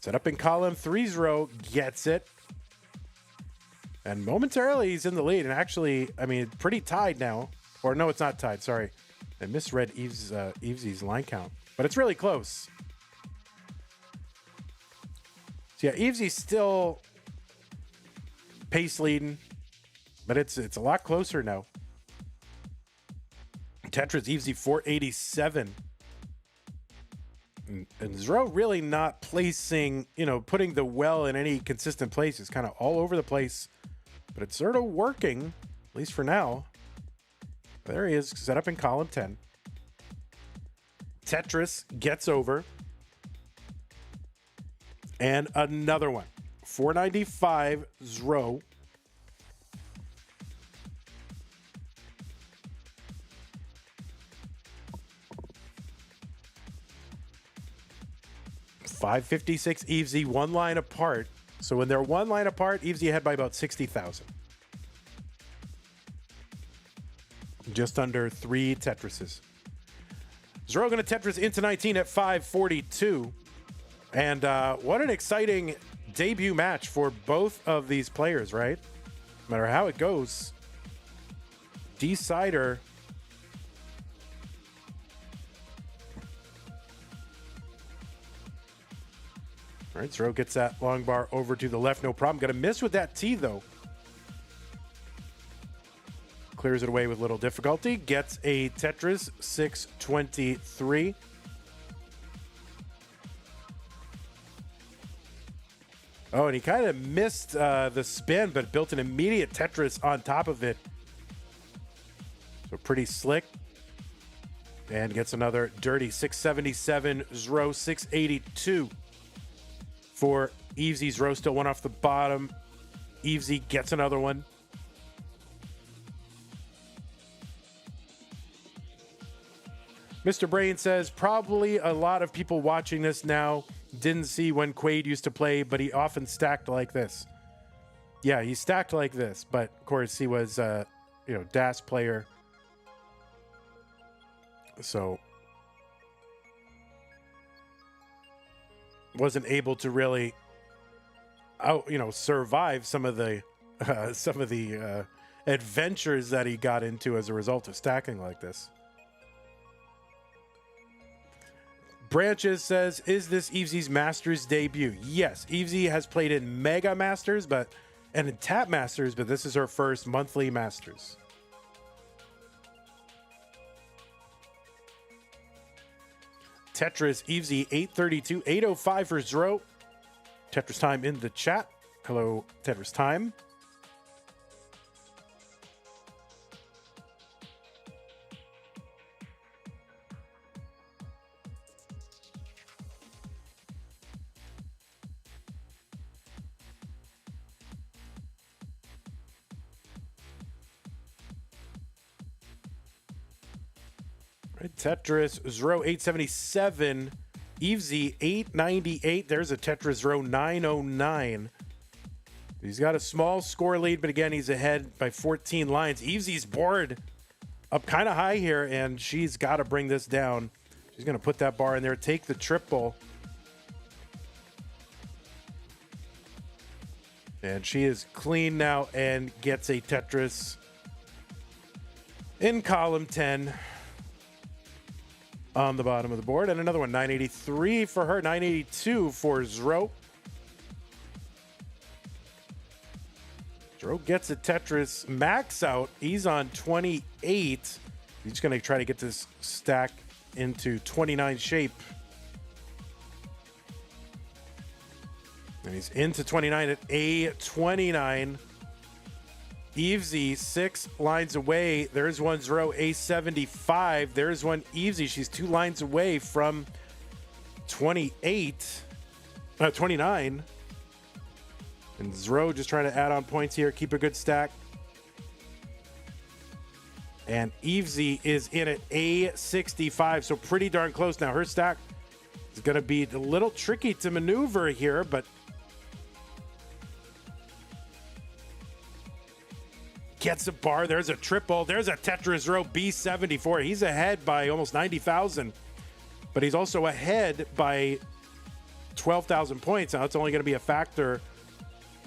Set up in column 3, Zro gets it. And momentarily he's in the lead. And actually, I mean, pretty tied now. Or no, it's not tied. Sorry. I misread Evesy's line count. But it's really close. So yeah, Evesy's still pace leading. But it's a lot closer now. Tetris Evesy 487. And Zro really not placing, putting the well in any consistent place. It's kind of all over the place, but it's sort of working, at least for now. There he is, set up in column 10. Tetris gets over. And another one. 495, Zro. $556 Evesy, one line apart. So when they're one line apart, Evesy ahead by about 60,000. Just under 3 Tetrises. Zro going to Tetris into 19 at 542. And what an exciting debut match for both of these players, right? No matter how it goes, decider. All right, Zro gets that long bar over to the left. No problem. Got to miss with that T, though. Clears it away with little difficulty. Gets a Tetris 623. Oh, and he kind of missed the spin, but built an immediate Tetris on top of it. So pretty slick. And gets another dirty 677. Zro 682. For Evesy. Zro still one off the bottom. Evesy gets another one. Mr. Brain says, probably a lot of people watching this now didn't see when Quaid used to play, but he often stacked like this. Yeah, he stacked like this, but of course he was, DAS player. So wasn't able to really survive some of the adventures that he got into as a result of stacking like this. Branches says, is this Evesy's Masters debut? Yes, Evesy has played in Mega Masters and in Tap Masters, but this is her first monthly Masters. Tetris, Evesy, 832, 805 for Zro. Tetris Time in the chat. Hello, Tetris Time. Tetris Zro 877, Evesy 898. There's a Tetris Zro 909. He's got a small score lead, but again, he's ahead by 14 lines. Evesy's board up kind of high here, and she's got to bring this down. She's going to put that bar in there, take the triple. And she is clean now and gets a Tetris in column 10. On the bottom of the board, and another one, 983 for her, 982 for Zro. Zro gets a Tetris max out. He's on 28. He's going to try to get this stack into 29 shape. And he's into 29 at A29. Evesy 6 lines away. There's one Zro A75. There's one Evesy. She's 2 lines away from 29. And Zro just trying to add on points here, keep a good stack. And Evesy is in at A65, so pretty darn close now. Her stack is going to be a little tricky to maneuver here, but gets a bar. There's a triple. There's a Tetris Zro B74. He's ahead by almost 90,000, but he's also ahead by 12,000 points. Now, it's only going to be a factor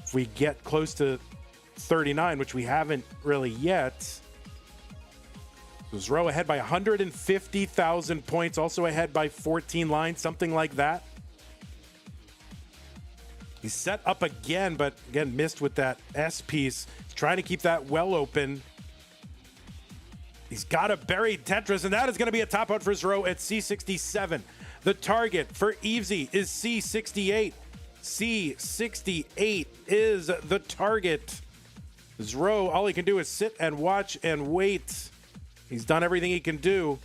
if we get close to 39, which we haven't really yet. So Zro ahead by 150,000 points, also ahead by 14 lines, something like that. He's set up again, but again, missed with that S piece. He's trying to keep that well open. He's got a buried Tetris, and that is going to be a top out for Zro at C67. The target for Evesy is C68. C68 is the target. Zro, all he can do is sit and watch and wait. He's done everything he can do.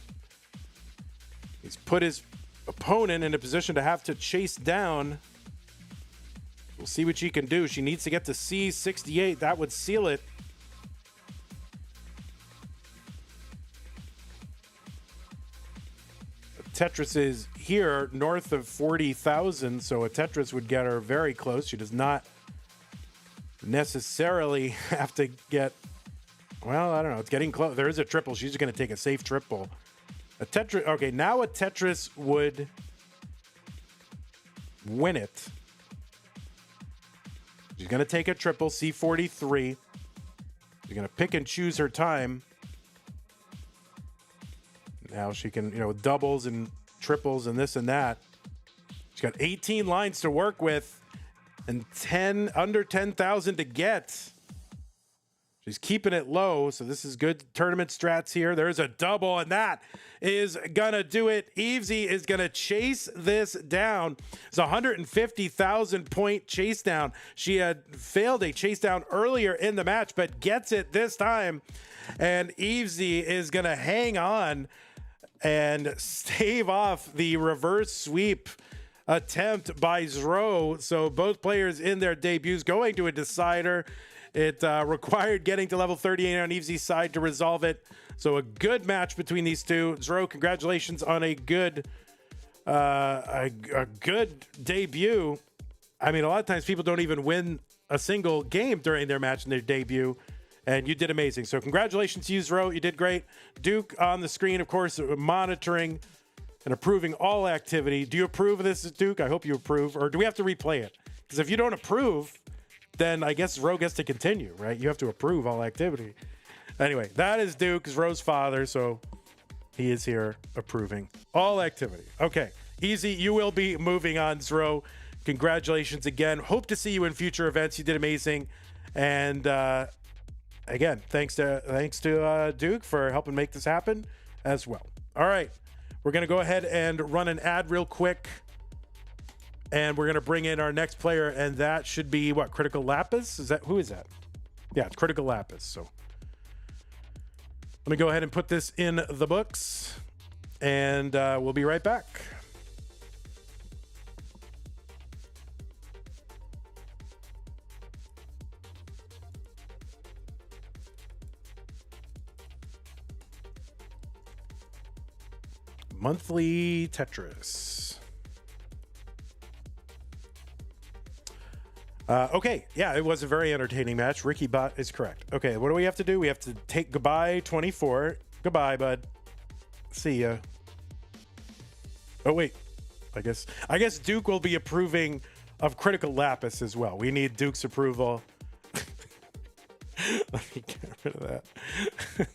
He's put his opponent in a position to have to chase down. We'll see what she can do. She needs to get to C68. That would seal it. Tetris is here north of 40,000, so a Tetris would get her very close. She does not necessarily have to get, well, I don't know. It's getting close. There is a triple. She's going to take a safe triple. A Tetris. Okay, now a Tetris would win it. She's going to take a triple, C43. She's going to pick and choose her time. Now she can, doubles and triples and this and that. She's got 18 lines to work with and under 10,000 to get. She's keeping it low, so this is good tournament strats here. There's a double, and that is going to do it. Evesy is going to chase this down. It's a 150,000 point chase down. She had failed a chase down earlier in the match, but gets it this time. And Evesy is going to hang on and stave off the reverse sweep attempt by Zro. So both players in their debuts going to a decider. It required getting to level 38 on Evesy's side to resolve it. So a good match between these two. Zro, congratulations on a good debut. I mean, a lot of times people don't even win a single game during their match in their debut, and you did amazing. So congratulations to you, Zro. You did great. Duke on the screen, of course, monitoring and approving all activity. Do you approve of this, Duke? I hope you approve. Or do we have to replay it? Because if you don't approve, then I guess Ro gets to continue, right? You have to approve all activity. Anyway, that is Duke, Ro's father, so he is here approving all activity. Okay, easy. You will be moving on, Zro. Congratulations again. Hope to see you in future events. You did amazing. And again, thanks to Duke for helping make this happen as well. All right, we're going to go ahead and run an ad real quick. And we're going to bring in our next player, and that should be, what, Crytical Lapis? Who is that? Yeah, it's Crytical Lapis. So let me go ahead and put this in the books, and we'll be right back. Monthly Tetris. Okay, yeah, it was a very entertaining match. Ricky Bot is correct. Okay, what do we have to do? We have to take goodbye 24. Goodbye, bud. See ya. Oh wait, I guess Duke will be approving of Crytical Lapis as well. We need Duke's approval. Let me get rid of that.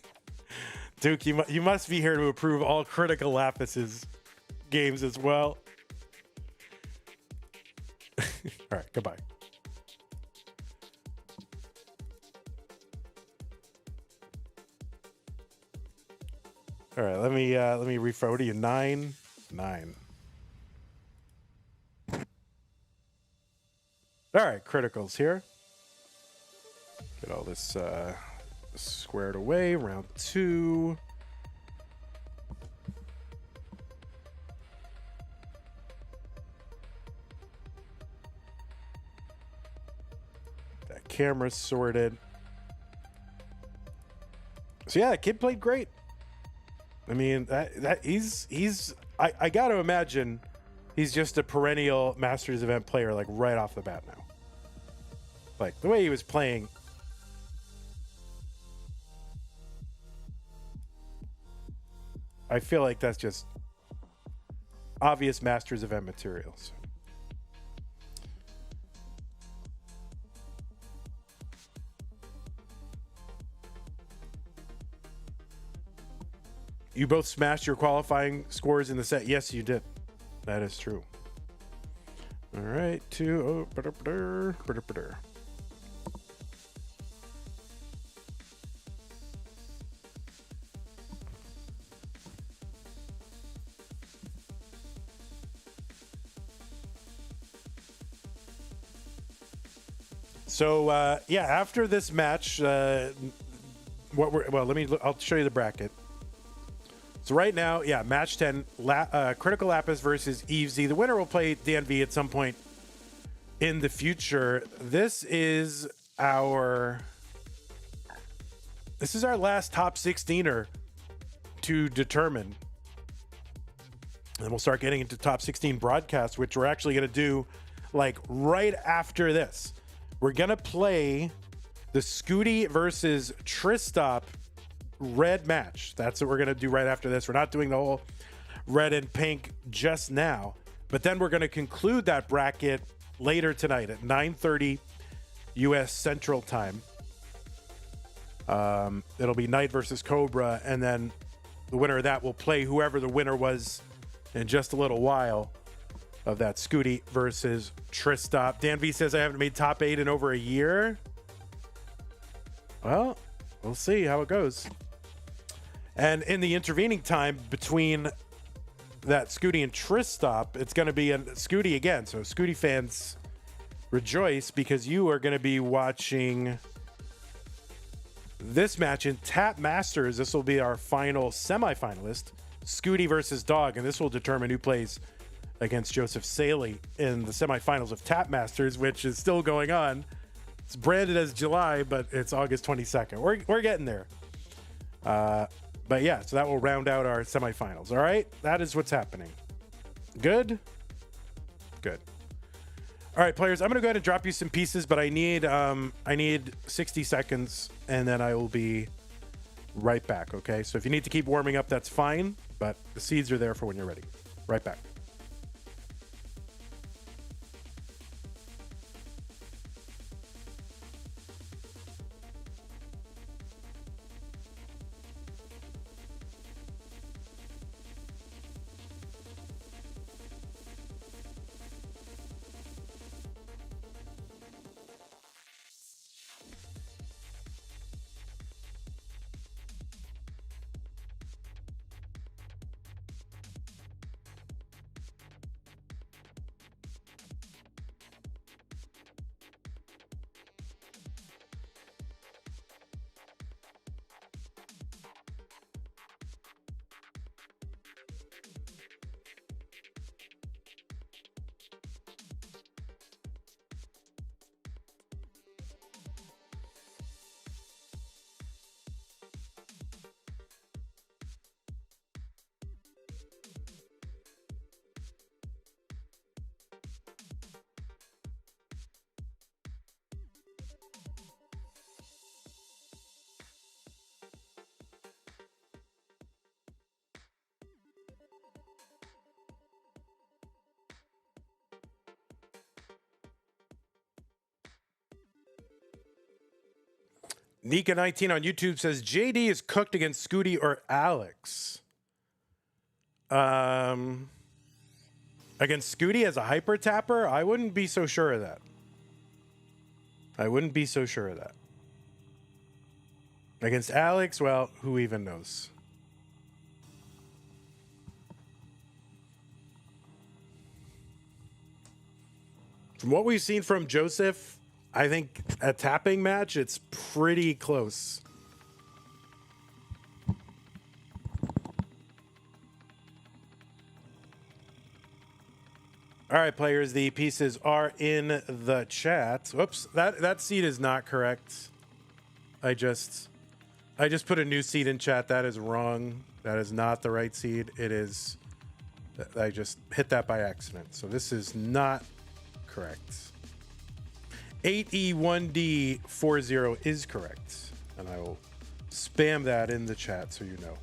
Duke, you must be here to approve all Crytical Lapis's games as well. All right, goodbye. All right, let me refresh to you. 9. All right, Critical's here. Get all this squared away. Round 2. That camera sorted. So yeah, the kid played great. I mean, I got to imagine he's just a perennial Masters event player, like right off the bat now. Like the way he was playing. I feel like that's just obvious Masters event materials. You both smashed your qualifying scores in the set. Yes, you did. That is true. All right, 2. So yeah, after this match, I'll show you the bracket. So right now, yeah, match 10, Crytical Lapis versus Evesy. The winner will play DNV at some point in the future. This is our last top 16er to determine. And we'll start getting into top 16 broadcasts, which we're actually going to do like right after this. We're going to play the Scooty versus Tristop red match. That's what we're going to do right after this. We're not doing the whole red and pink just now, but then we're going to conclude that bracket later tonight at 9:30 US Central Time. It'll be Knight versus Cobra, and then the winner of that will play whoever the winner was in just a little while of that Scooty versus Tristop. Dan V says I haven't made top 8 in over a year. Well, we'll see how it goes. And in the intervening time between that Scooty and Tristop, it's going to be a Scooty again. So Scooty fans, rejoice, because you are going to be watching this match in Tap Masters. This will be our final semifinalist, Scooty versus Dog, and this will determine who plays against Joseph Saley in the semifinals of Tap Masters, which is still going on. It's branded as July, but it's August 22nd. We're getting there. But yeah, so that will round out our semifinals. All right, that is what's happening. Good. All right, players, I'm gonna go ahead and drop you some pieces, but I need 60 seconds, and then I will be right back. Okay, so if you need to keep warming up, that's fine. but the seeds are there for when you're ready. Right back. Nika19 on YouTube says JD is cooked against Scooty or Alex. Against Scooty as a hyper tapper, I wouldn't be so sure of that. Against Alex, well, who even knows? From what we've seen from Joseph, I think a tapping match, it's pretty close. All right, players, the pieces are in the chat. Whoops, that seed is not correct. I just put a new seed in chat. That is wrong. That is not the right seed. It is, I just hit that by accident. So this is not correct. 8E1D40 is correct. And I will spam that in the chat so you know.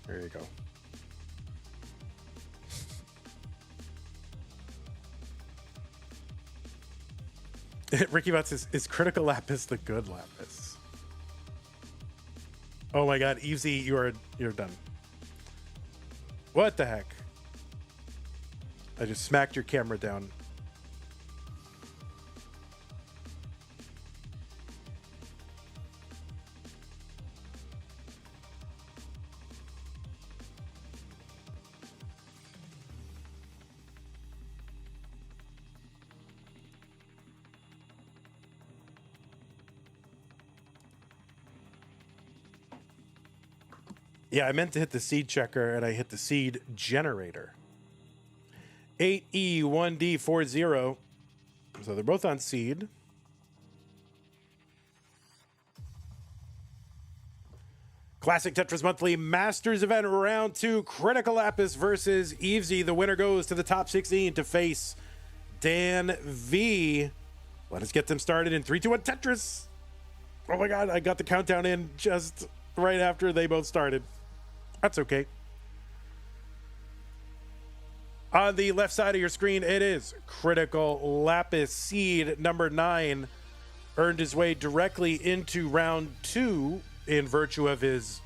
There you go. Ricky Bot says, is Critical Lapis the good Lapis? Oh my god, Evesy, you're done. What the heck? I just smacked your camera down. Yeah, I meant to hit the seed checker and I hit the seed generator. 8E1D40. So they're both on seed. Classic Tetris Monthly Masters Event Round 2. Critical Lapis versus Evesy. The winner goes to the top 16 to face Dan V. Let us get them started in 3, 2, 1, Tetris. Oh my god, I got the countdown in just right after they both started. That's okay. On the left side of your screen, it is Critical Lapis. Seed number 9 earned his way directly into round 2 in virtue of his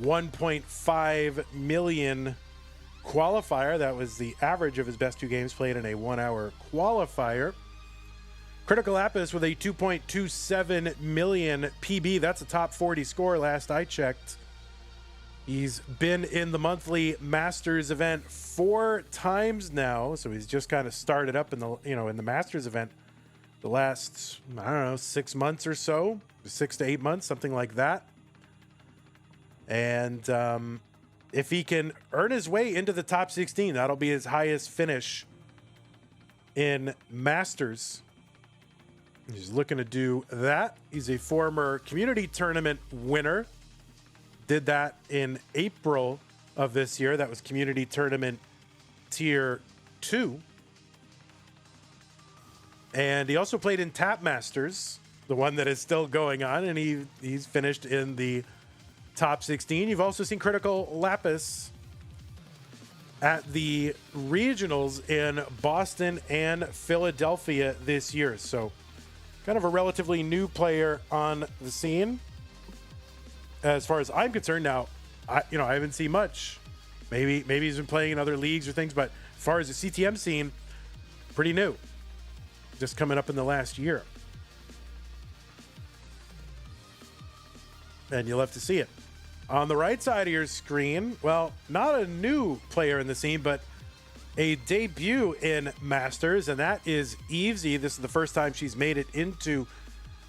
1.5 million qualifier. That was the average of his best 2 games played in a 1-hour qualifier. Critical Lapis with a 2.27 million PB. That's a top 40 score last I checked. He's been in the monthly Masters event 4 times now, so he's just kind of started up in the in the Masters event the last, I don't know, 6 months or so, 6 to 8 months, something like that. And if he can earn his way into the top 16, that'll be his highest finish in Masters. He's looking to do that. He's a former community tournament winner. Did that in April of this year. That was community tournament tier 2. And he also played in Tap Masters, the one that is still going on, and he's finished in the top 16. You've also seen Crytical Lapis at the regionals in Boston and Philadelphia this year. So kind of a relatively new player on the scene. As far as I'm concerned now, I haven't seen much. Maybe he's been playing in other leagues or things, but as far as the CTM scene, pretty new. Just coming up in the last year. And you'll have to see it. On the right side of your screen, well, not a new player in the scene, but a debut in Masters, and that is Evesy. This is the first time she's made it into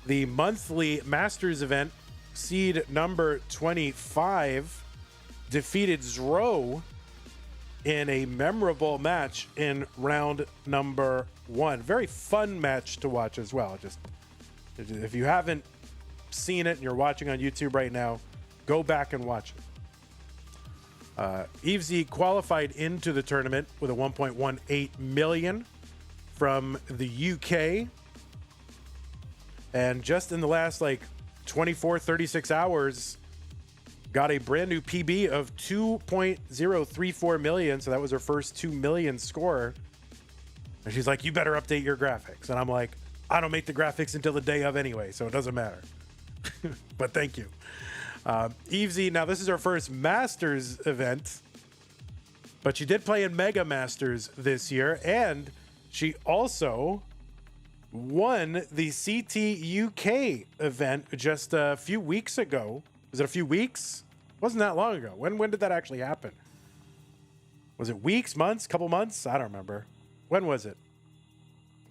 the monthly Masters event. Seed number 25 defeated Zrobot in a memorable match in round number 1. Very fun match to watch as well. Just if you haven't seen it and you're watching on YouTube right now, go back and watch it. Evesy qualified into the tournament with a 1.18 million from the UK. And just in the last 36 hours, got a brand new PB of 2.034 million. So that was her first 2 million score. And she's like, you better update your graphics. And I'm like, I don't make the graphics until the day of anyway, so it doesn't matter. But thank you. Evesy, now this is her first Masters event, but she did play in Mega Masters this year, and she also won the CT UK event just a few weeks ago. Was it a few weeks? Wasn't that long ago. When did that actually happen? Was it weeks, months, couple months? I don't remember. When was it?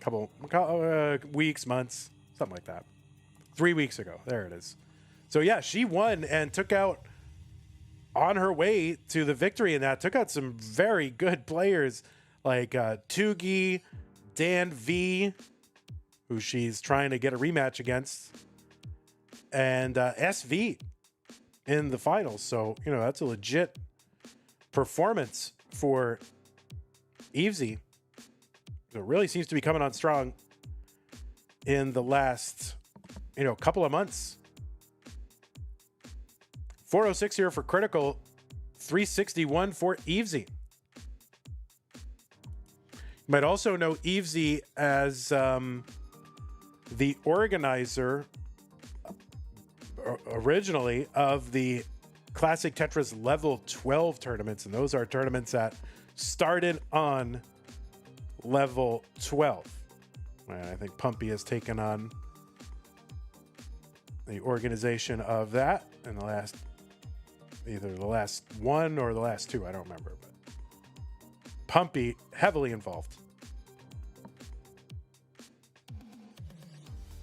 Couple weeks, months, something like that. 3 weeks ago. There it is. So yeah, she won and took out, on her way to the victory in that, took out some very good players like Tugi, Dan V, who she's trying to get a rematch against, and SV in the finals. So, that's a legit performance for Evesy. It really seems to be coming on strong in the last, couple of months. 406 here for Crytical, 361 for Evesy. You might also know Evesy as the organizer originally of the Classic Tetris Level 12 tournaments, and those are tournaments that started on Level 12. And I think Pumpy has taken on the organization of that in either the last one or the last two, I don't remember, but Pumpy heavily involved.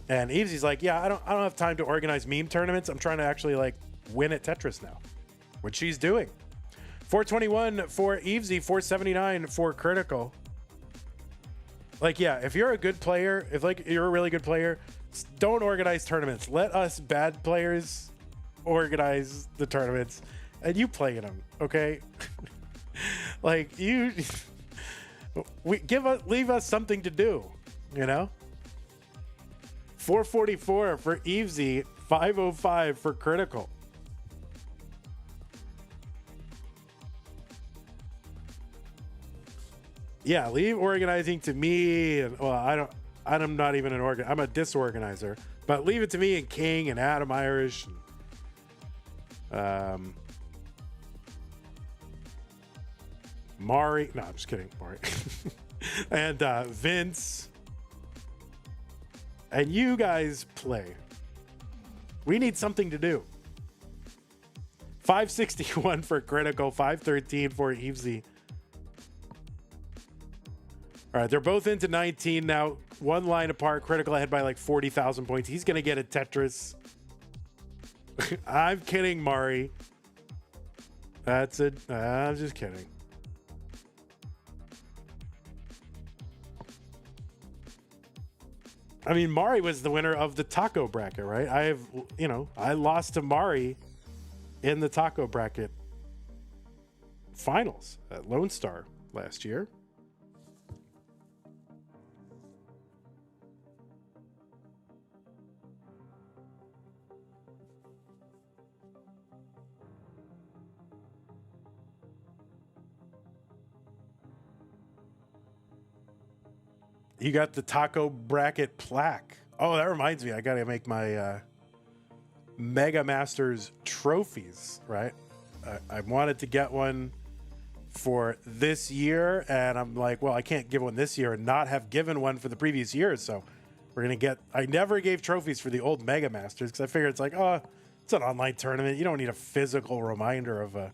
And Evesy's like, yeah, I don't have time to organize meme tournaments. I'm trying to actually win at Tetris now, which she's doing. 421 for Evesy, 479 for Crytical. If you're a good player, if you're a really good player, don't organize tournaments. Let us bad players organize the tournaments and you play in them, okay? Leave us something to do, 444 for Evesy, 505 for Crytical. Yeah, leave organizing to me. And I'm not even an I'm a disorganizer, but leave it to me and King and Adam Irish. And, Mari. No, I'm just kidding. Mari. And Vince. And you guys play. We need something to do. 561 for Crytical, 513 for Evesy. All right, they're both into 19 now. One line apart. Crytical ahead by 40,000 points. He's going to get a Tetris. I'm kidding, Mari. That's it. I'm just kidding. I mean, Mari was the winner of the taco bracket, right? I lost to Mari in the taco bracket finals at Lone Star last year. You got the taco bracket plaque. Oh, that reminds me. I got to make my Mega Masters trophies, right? I wanted to get one for this year, and I'm like, well, I can't give one this year and not have given one for the previous years. So we're going to get, I never gave trophies for the old Mega Masters because I figured it's like, oh, it's an online tournament. You don't need a physical reminder of a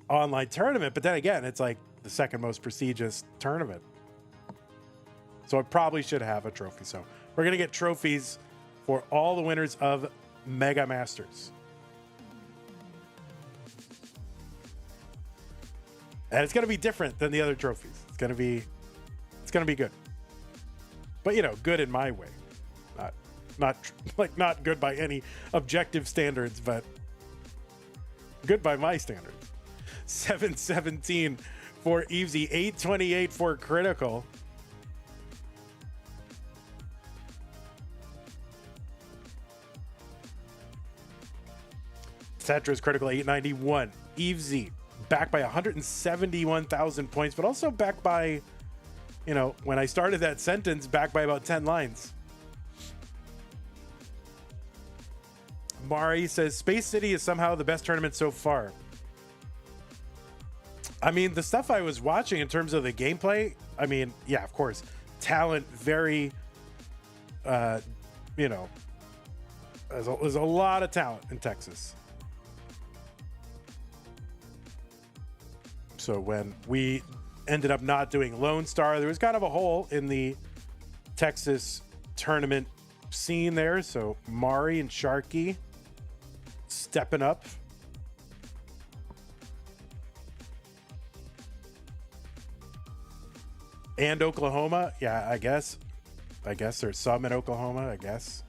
online tournament. But then again, it's like the second most prestigious tournament. So I probably should have a trophy. So we're going to get trophies for all the winners of Mega Masters. And it's going to be different than the other trophies. It's going to be good. But, you know, good in my way. Not good by any objective standards, but good by my standards. 717 for Evesy, 828 for Critical. Tetris Critical 891. Evesy back by 171,000 points, but also back by, you know, when I started that sentence, back by about 10 lines. Mari says Space City is somehow the best tournament so far. I mean, the stuff I was watching in terms of the gameplay, I mean, yeah, of course, talent, very, you know, there's a lot of talent in Texas. So when we ended up not doing Lone Star, there was kind of a hole in the Texas tournament scene there. So Mari and Sharky stepping up. And Oklahoma. Yeah, I guess there's some in Oklahoma, I guess.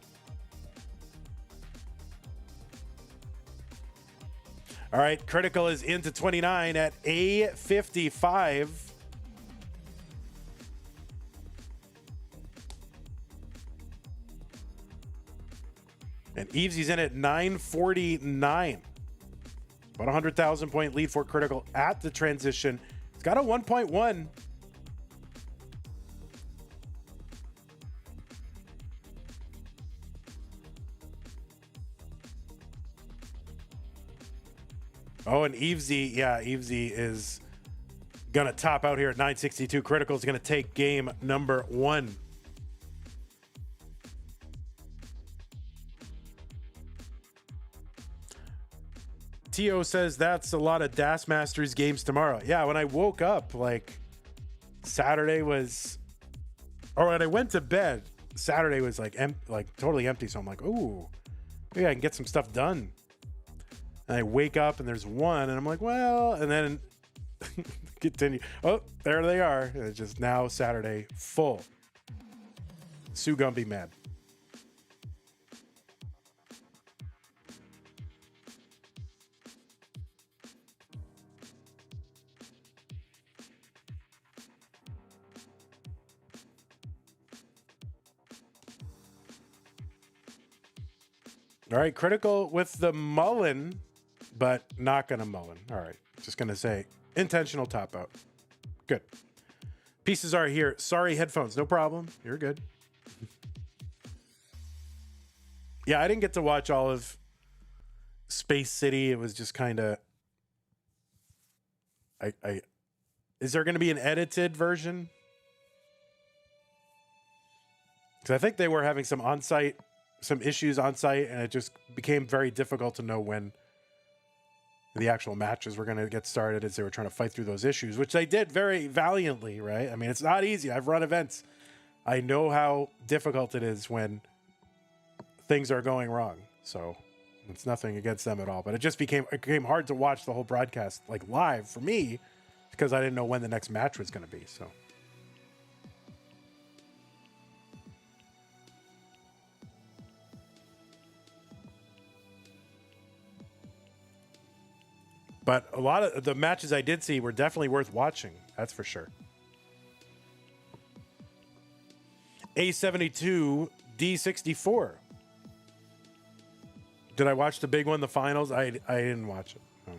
All right, Critical is into 29 at A55. And Evesy's in at 949. About 100,000 point lead for Critical at the transition. It's got a 1.1. Oh, and Evesy, yeah, Evesy is going to top out here at 962. Critical is going to take game number 1. Tio says that's a lot of Das Masters games tomorrow. Yeah, when I woke up, like, Saturday was, or when I went to bed, Saturday was like totally empty. So I'm like, ooh, maybe I can get some stuff done. And I wake up and there's one, and I'm like, well, and then continue. Oh, there they are. It's just now Saturday full. Sue gonna be mad. All right, Critical with the mullen, but not going to mullen. All right, just going to say intentional top out. Good. Pieces are here. Sorry, headphones. No problem. You're good. Yeah, I didn't get to watch all of Space City. It was just kind of... Is there going to be an edited version? Because I think they were having some issues on site, and it just became very difficult to know when the actual matches were going to get started as they were trying to fight through those issues, which they did very valiantly, right? I mean, it's not easy. I've run events. I know how difficult it is when things are going wrong. So it's nothing against them at all, but it became hard to watch the whole broadcast like live for me because I didn't know when the next match was going to be. So but a lot of the matches I did see were definitely worth watching. That's for sure. A72, D64. Did I watch the big one, the finals? I didn't watch it. No.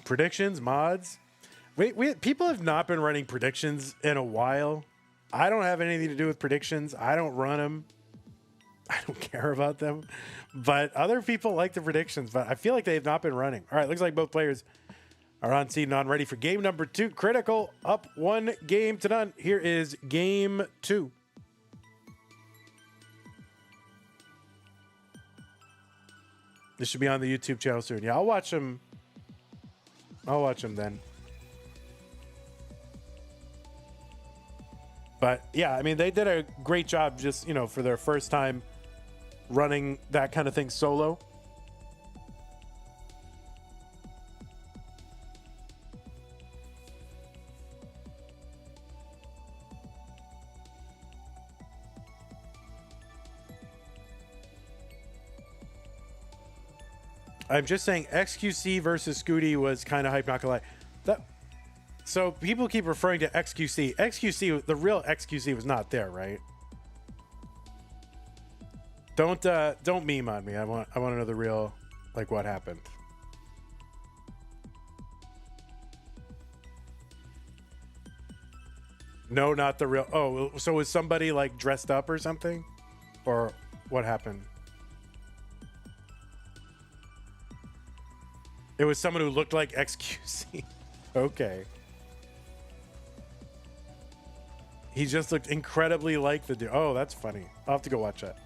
Predictions, mods. People have not been running predictions in a while. I don't have anything to do with predictions. I don't run them. I don't care about them. But other people like the predictions, but I feel like they have not been running. All right, looks like both players are on seed and on ready for game number 2. Critical up 1 game to none. Here is game 2. This should be on the YouTube channel soon. Yeah, I'll watch them. I'll watch them then. But yeah, I mean, they did a great job just, you know, for their first time running that kind of thing solo. I'm just saying XQC versus Scooty was kind of hype, not gonna lie. So people keep referring to XQC. XQC, the real XQC was not there, right? Don't meme on me. I want to know the real, like, what happened. No, not the real. Oh, so was somebody like dressed up or something? Or what happened? It was someone who looked like XQC. Okay. He just looked incredibly like the dude. Oh, that's funny. I'll have to go watch that.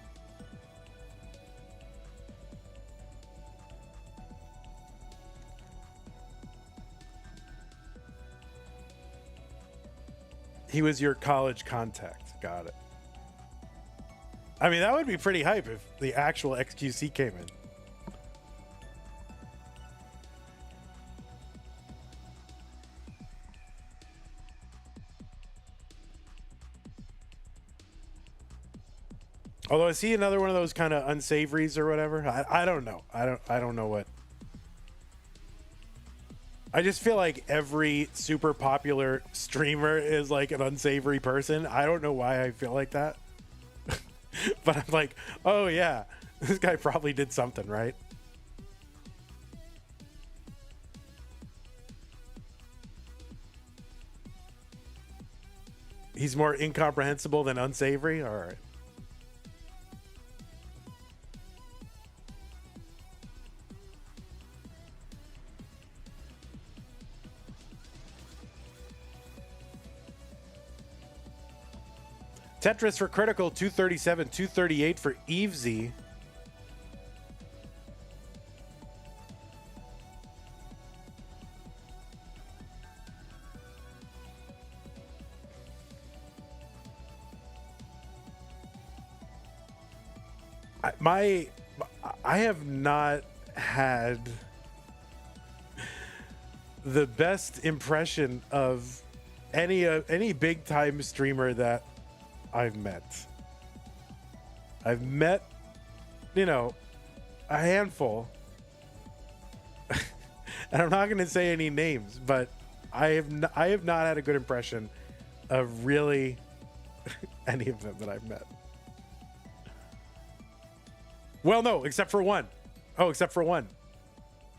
He was your college contact. Got it. I mean, that would be pretty hype if the actual XQC came in. Although, is he another one of those kind of unsavories or whatever? I don't know. I don't know what. I just feel like every super popular streamer is like an unsavory person. I don't know why I feel like that. But I'm like, oh yeah, this guy probably did something, right? He's more incomprehensible than unsavory? All right. Tetris for Critical, 237, 238 for Evesy. I have not had the best impression of any big time streamer that I've met. I've met, you know, a handful. And I'm not going to say any names, but I have not had a good impression of really any of them that I've met. Well, no, except for one. Oh, except for one.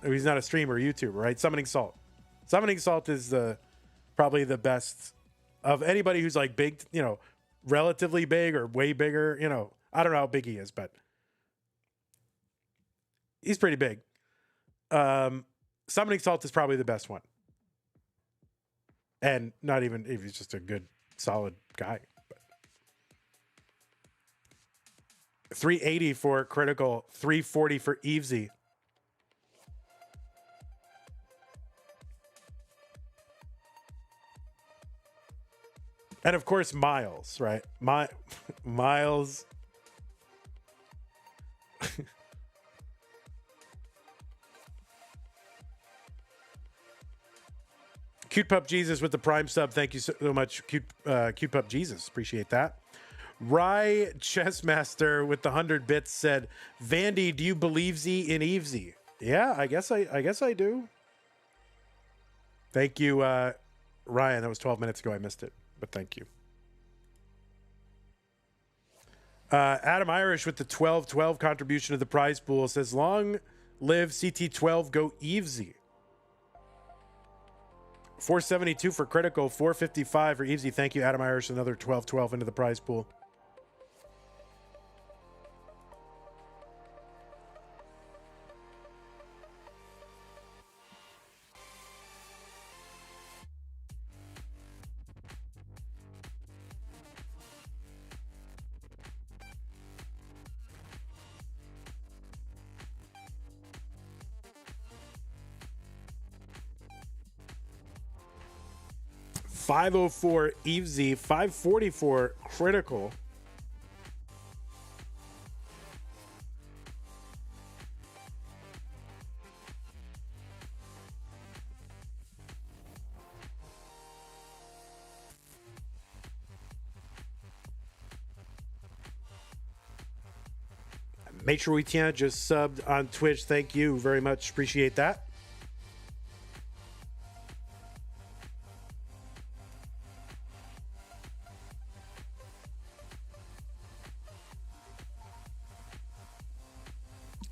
He's not a streamer, YouTuber, right? Summoning Salt. Summoning Salt is probably the best of anybody who's like big, you know, relatively big or way bigger. You know, I don't know how big he is, but he's pretty big. Summoning Salt is probably the best one. And not even if he's just a good, solid guy. 380 for Critical, 340 for Evesy. And of course, Miles, right? Miles. Cute Pup Jesus with the Prime sub. Thank you so much, Cute Pup Jesus. Appreciate that. Rye Chessmaster with the 100 bits said, Vandy, do you believe Z in Evesy? Yeah, I guess I do. Thank you, Ryan. That was 12 minutes ago. I missed it, but thank you. Adam Irish with the 12-12 contribution to the prize pool says, long live CT12, go Evesy. 472 for Critical, 455 for Evesy. Thank you, Adam Irish. Another 12-12 into the prize pool. $504 Evesy, $544 Critical. Maitre Witien just subbed on Twitch. Thank you very much. Appreciate that.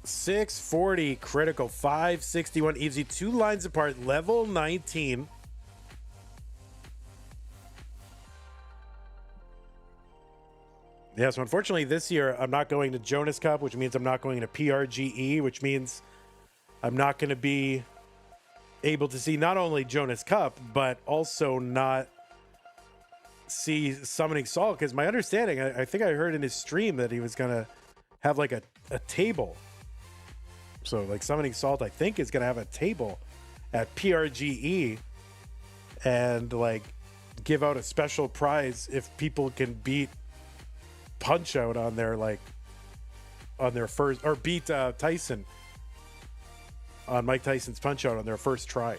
$640 Critical, $561 Evesy, 2 lines apart, level 19. Yeah, so unfortunately this year I'm not going to Jonas Cup, which means I'm not going to PRGE, which means I'm not going to be able to see not only Jonas Cup, but also not see Summoning Salt, because my understanding, I think I heard in his stream that he was going to have like a table. So like Summoning Salt, I think, is going to have a table at PRGE and like give out a special prize if people can beat Punch Out on their first, or beat Tyson on Mike Tyson's Punch Out on their first try.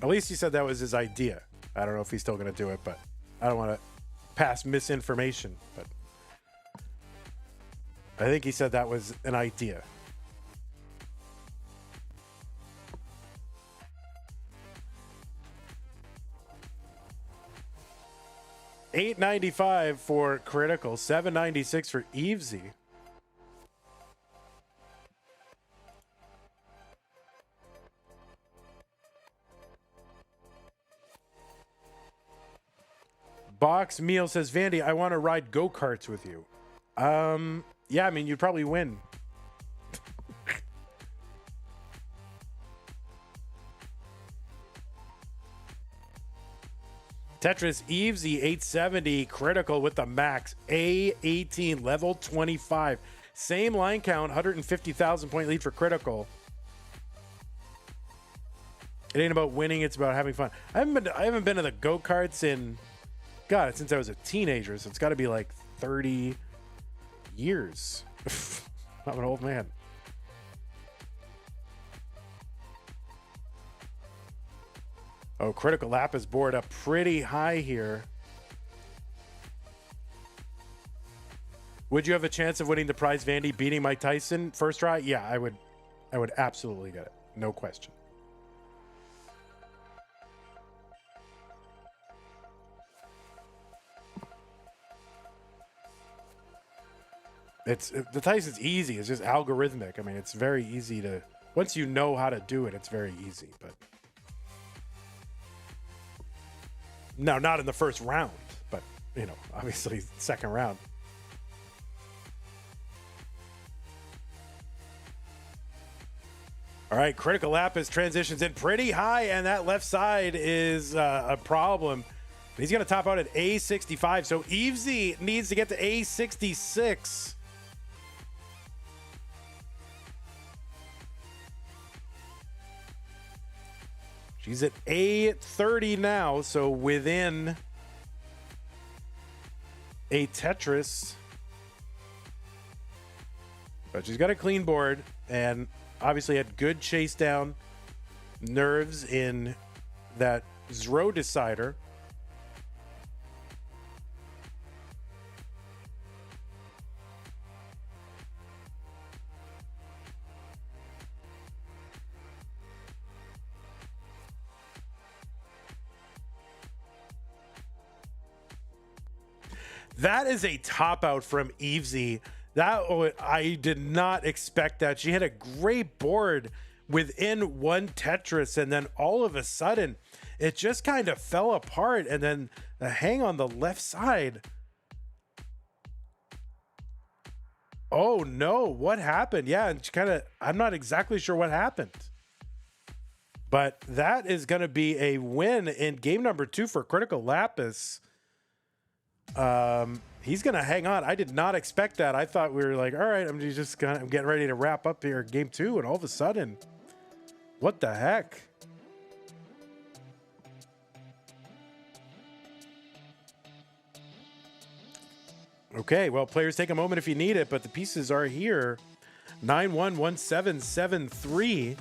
At least he said that was his idea. I don't know if he's still going to do it, but I don't want to pass misinformation. But I think he said that was an idea. $895 for Critical, $796 for Evesy. Box Meal says, Vandy, I want to ride go-karts with you. Yeah, I mean, you'd probably win. Tetris Evesy 870 Critical with the max. A18 level 25. Same line count, 150,000 point lead for Critical. It ain't about winning, it's about having fun. I haven't been to the go-karts in, God, since I was a teenager, so it's got to be like 30 years. I'm an old man. Oh, Critical Lapis board up pretty high here. Would you have a chance of winning the prize, Vandy, beating Mike Tyson first try? Yeah, I would absolutely get it. No question. The Tyson's easy. It's just algorithmic. I mean, it's very easy to, once you know how to do it, it's very easy. But no, not in the first round, but you know, obviously second round. All right, Critical Lapis transitions in pretty high, and that left side is a problem. He's going to top out at A65, so Evesy needs to get to A66. She's at A30 now, so within a Tetris. But she's got a clean board and obviously had good chase down nerves in that Zrobot decider. That is a top out from Evesy. I did not expect that. She had a great board within one Tetris, and then all of a sudden it just kind of fell apart, and then the hang on the left side. Oh no, what happened? Yeah, and I'm not exactly sure what happened. But that is going to be a win in game number 2 for Critical Lapis. He's going to hang on. I did not expect that. I thought we were like, all right, I'm getting ready to wrap up here game 2, and all of a sudden, what the heck? Okay, well, players, take a moment if you need it, but the pieces are here. 911773.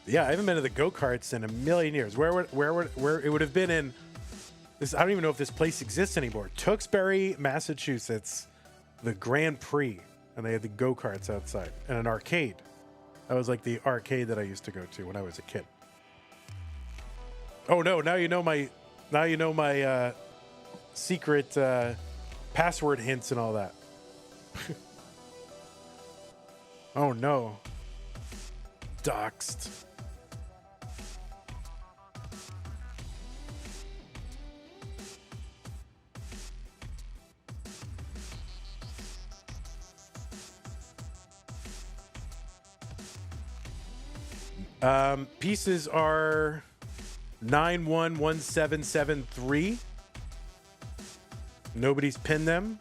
Yeah, I haven't been to the go-karts in a million years. Where it would have been in this? I don't even know if this place exists anymore. Tewksbury, Massachusetts, the Grand Prix, and they had the go-karts outside and an arcade. That was like the arcade that I used to go to when I was a kid. Oh no! Now you know my secret password hints and all that. Oh no! Doxed. Pieces are 911773. Nobody's pinned them.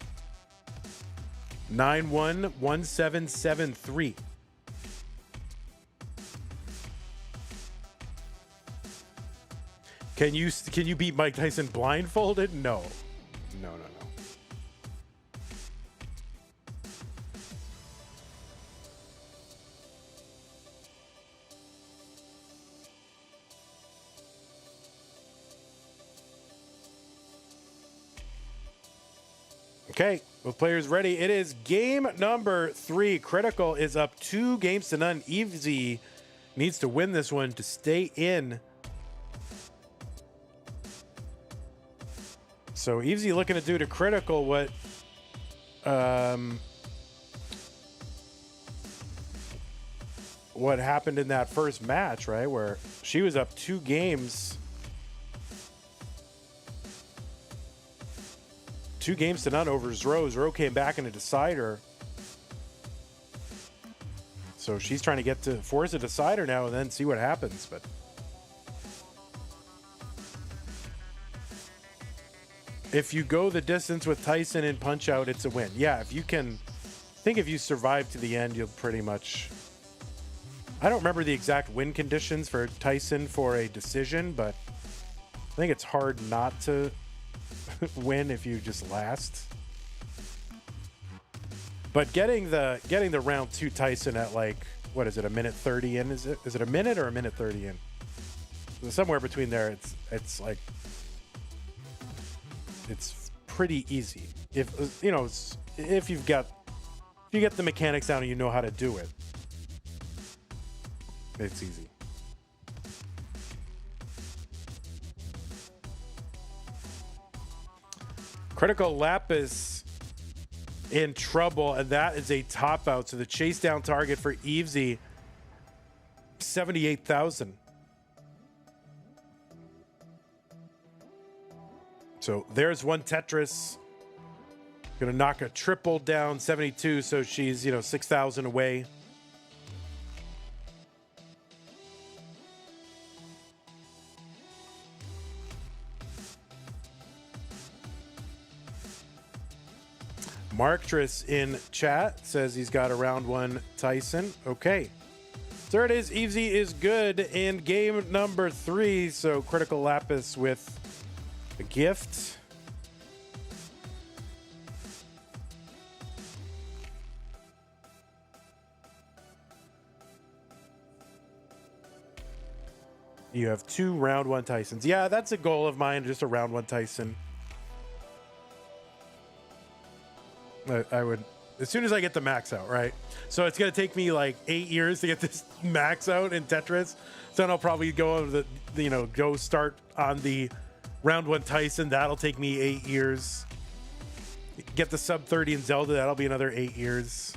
911773. Can you beat Mike Tyson blindfolded? No. No. Okay, with players ready, it is game number 3. Critical is up 2-0. Evesy needs to win this one to stay in. So Evesy looking to do to Critical what happened in that first match, right? Where she was up 2 games. 2-0 over Zro. Zro came back in a decider. So she's trying to get to force a decider now and then see what happens. But if you go the distance with Tyson in Punch Out, it's a win. Yeah, if you can, I think if you survive to the end, you'll pretty much. I don't remember the exact win conditions for Tyson for a decision, but I think it's hard not to win if you just last. But getting the round 2 Tyson at like, what is it, a minute 30 in? Is it a minute or a minute 30 in? Somewhere between there. It's like, it's pretty easy if you know, if you get the mechanics down and you know how to do it. It's easy. Critical Lapis in trouble, and that is a top out. So the chase down target for Evesy, 78,000. So there's one Tetris. Gonna knock a triple down, 72. So she's 6,000 away. Marktris in chat says he's got a round 1 Tyson. Okay. There it is. Evesy is good in game number 3. So Critical Lapis with a gift. You have 2 round 1 Tysons. Yeah, that's a goal of mine, just a round 1 Tyson. I would as soon as I get the max out, right? So it's gonna take me like 8 years to get this max out in Tetris. So then I'll probably go over go start on the round 1 Tyson. That'll take me 8 years. Get the sub 30 in Zelda. That'll be another 8 years.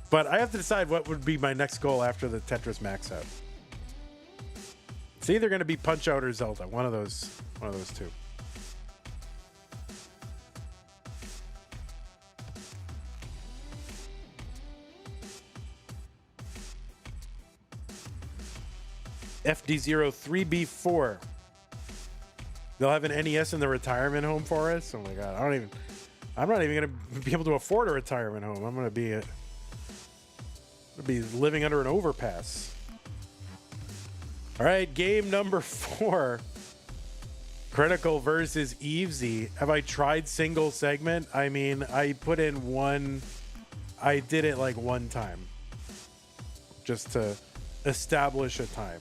But I have to decide what would be my next goal after the Tetris max out. It's either going to be Punch Out or Zelda. One of those two. FD0 3B4. They'll have an NES in the retirement home for us. Oh my god, I'm not even gonna be able to afford a retirement home. I'm gonna be living under an overpass. All right, game number 4. Crytical versus Evesy. Have I tried single segment? I mean, I put in one. I did it like one time, just to establish a time.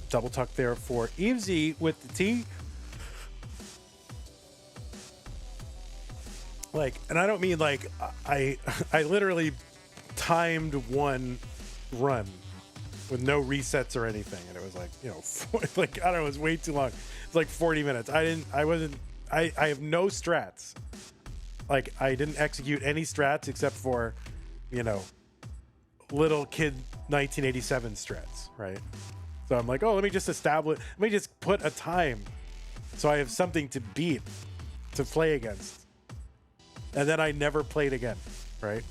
Double tuck there for Evesy with the T. Like, and I don't mean like I literally timed one run with no resets or anything, and it was like, like, I don't know, it was way too long. It's like 40 minutes. I have no strats. Like, I didn't execute any strats except for, little kid 1987 strats, right? So I'm like, oh, let me just put a time so I have something to beat, to play against. And then I never played again, right?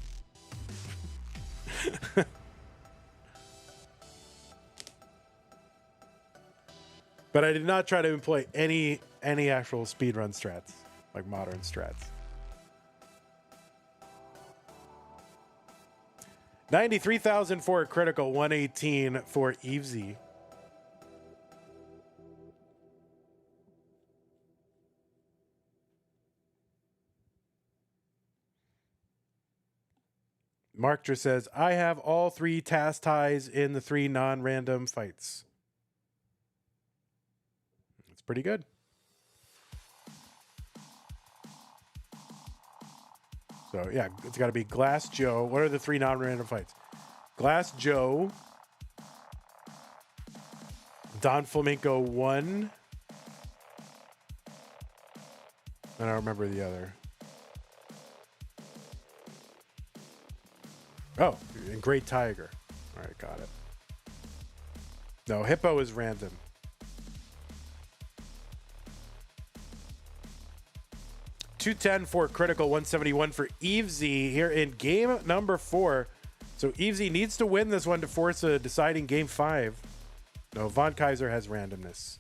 But I did not try to employ any actual speedrun strats, like modern strats. 93,000 for Critical, 118 for Evesy. Mark just says, I have all 3 task ties in the 3 non-random fights. That's pretty good. So, yeah, it's got to be Glass Joe. What are the 3 non-random fights? Glass Joe, Don Flamenco 1. I don't remember the other. Oh, and Great Tiger. All right, got it. No, Hippo is random. $210 for Critical, 171 for Evesy here in game number 4. So Evesy needs to win this one to force a deciding game 5. No, Von Kaiser has randomness.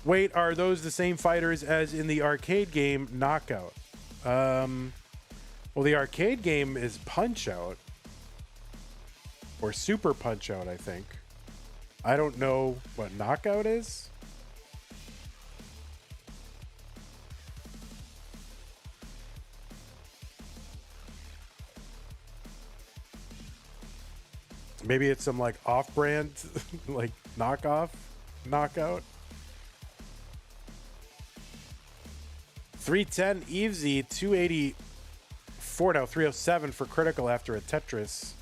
Wait, are those the same fighters as in the arcade game Knockout? Well, the arcade game is Punch Out. Or Super Punch Out, I think. I don't know what Knockout is. Maybe it's some like off-brand, like knockoff Knockout. 310 Evesy, 284 now, 307 for Critical after a Tetris.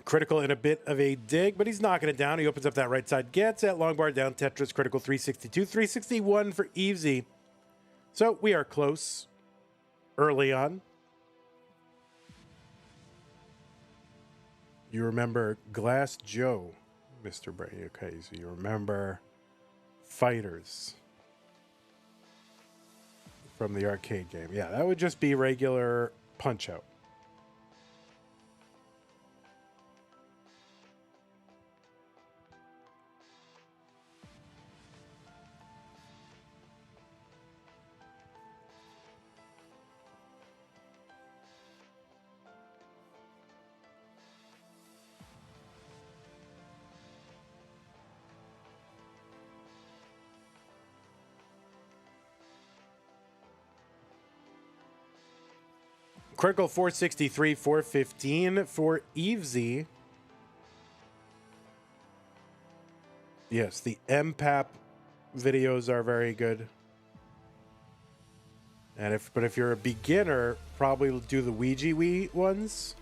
Critical in a bit of a dig, but he's knocking it down. He opens up that right side, gets that long bar down. Tetris, Critical 362, 361 for Evesy. So we are close early on. You remember Glass Joe, Mr. Brady. Okay, so you remember fighters from the arcade game. Yeah, that would just be regular Punch Out. Critical 463, 415 for Evesy. Yes, the MPAP videos are very good. And if you're a beginner, probably do the Ouija ones.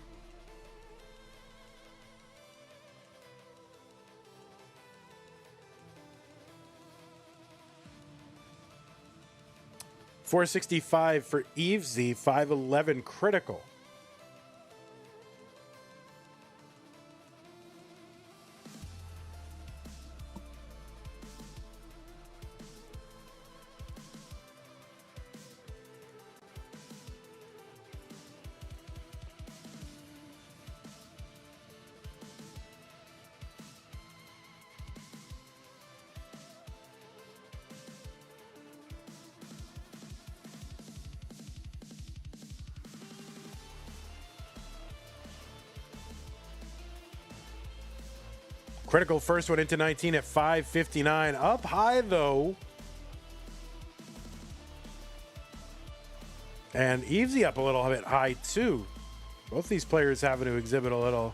$465 for Evesy, 511 critical. Critical first one into 19 at 559. Up high, though. And Evesy up a little bit high, too. Both these players having to exhibit a little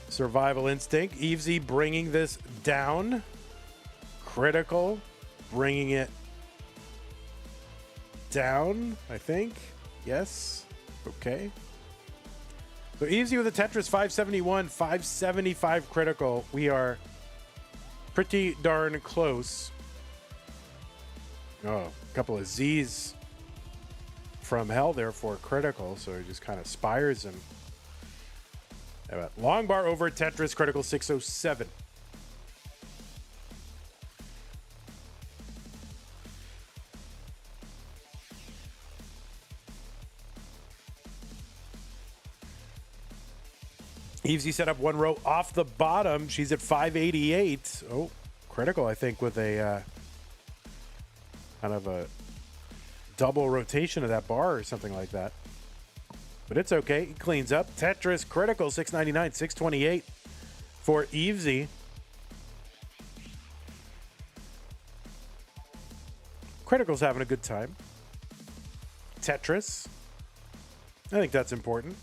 survival instinct. Evesy bringing this down. Critical bringing it down, I think. Yes. Okay. So Evesy with a Tetris 571, 575 critical. We are pretty darn close. Oh, a couple of Z's from hell there for critical, so he just kind of spires him. Long bar over Tetris, critical 607. Evesy set up one row off the bottom. She's at 588. Oh, critical, I think, with a kind of a double rotation of that bar or something like that. But it's okay. He cleans up. Tetris critical 699, 628 for Evesy. Critical's having a good time. Tetris. I think that's important.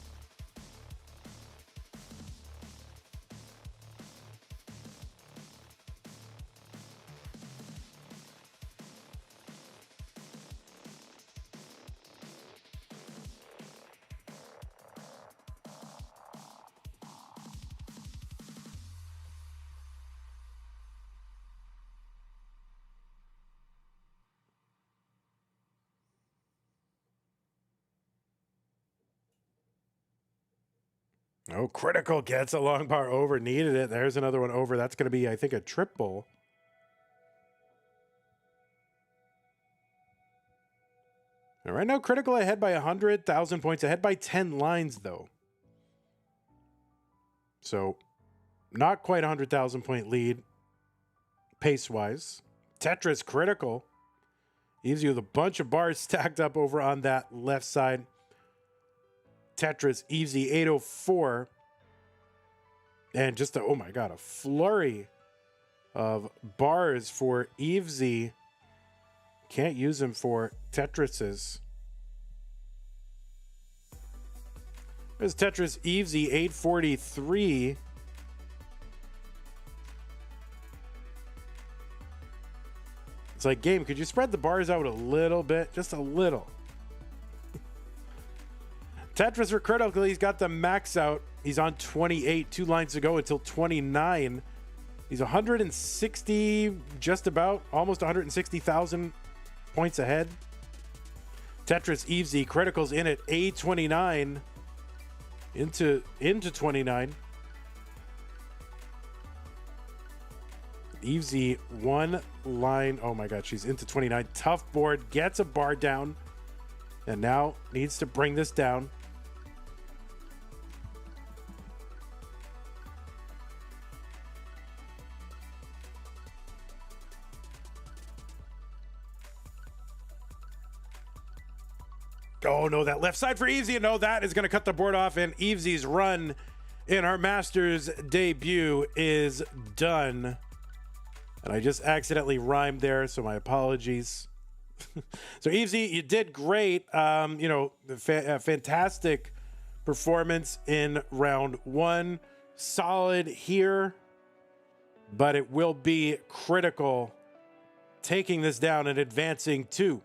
Oh, critical gets a long bar over. Needed it. There's another one over. That's going to be, I think, a triple. All right, now critical ahead by 100,000 points. Ahead by 10 lines, though. So, not quite 100,000 point lead, pace-wise. Tetris critical. Evesy with a bunch of bars stacked up over on that left side. Tetris, Evesy 804. And just a, oh my God, a flurry of bars for Evesy. Can't use them for Tetrises. There's Tetris, Evesy 843. It's like, game, could you spread the bars out a little bit? Just a little. Tetris for critical, he's got the max out. He's on 28, 2 lines to go until 29. He's 160, just about, almost 160,000 points ahead. Tetris, Evesy, criticals in at A29 into 29. Evesy, 1 line. Oh my God, she's into 29. Tough board, gets a bar down, and now needs to bring this down. Oh no, that left side for Evesy. No, that is going to cut the board off, and Evesy's run in her Masters debut is done. And I just accidentally rhymed there, so my apologies. So Evesy, you did great. Fantastic performance in round one. Solid here, but it will be Critical taking this down and advancing to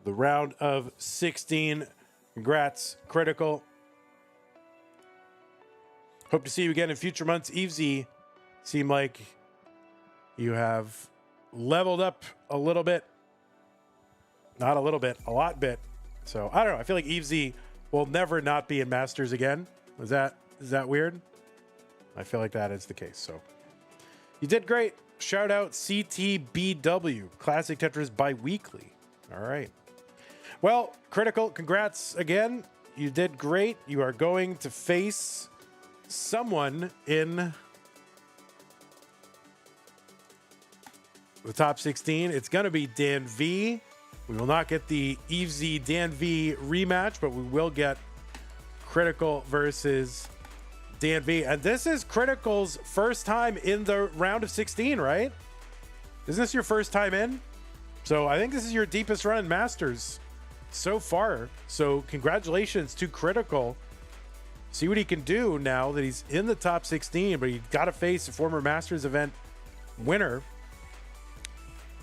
the round of 16. Congrats, Critical. Hope to see you again in future months. Evesy, seem like you have leveled up a little bit. Not a little bit, a lot bit. So I don't know. I feel like Evesy will never not be in Masters again. Is that weird? I feel like that is the case. So you did great. Shout out CTBW, Classic Tetris Bi-Weekly. All right. Well, Critical, congrats again. You did great. You are going to face someone in the top 16. It's going to be Dan V. We will not get the Evesy Dan V rematch, but we will get Critical versus Dan V. And this is Critical's first time in the round of 16, right? Isn't this your first time in? So I think this is your deepest run in Masters so far. So congratulations to Critical. See what he can do now that he's in the top 16, but he's got to face a former Masters event winner,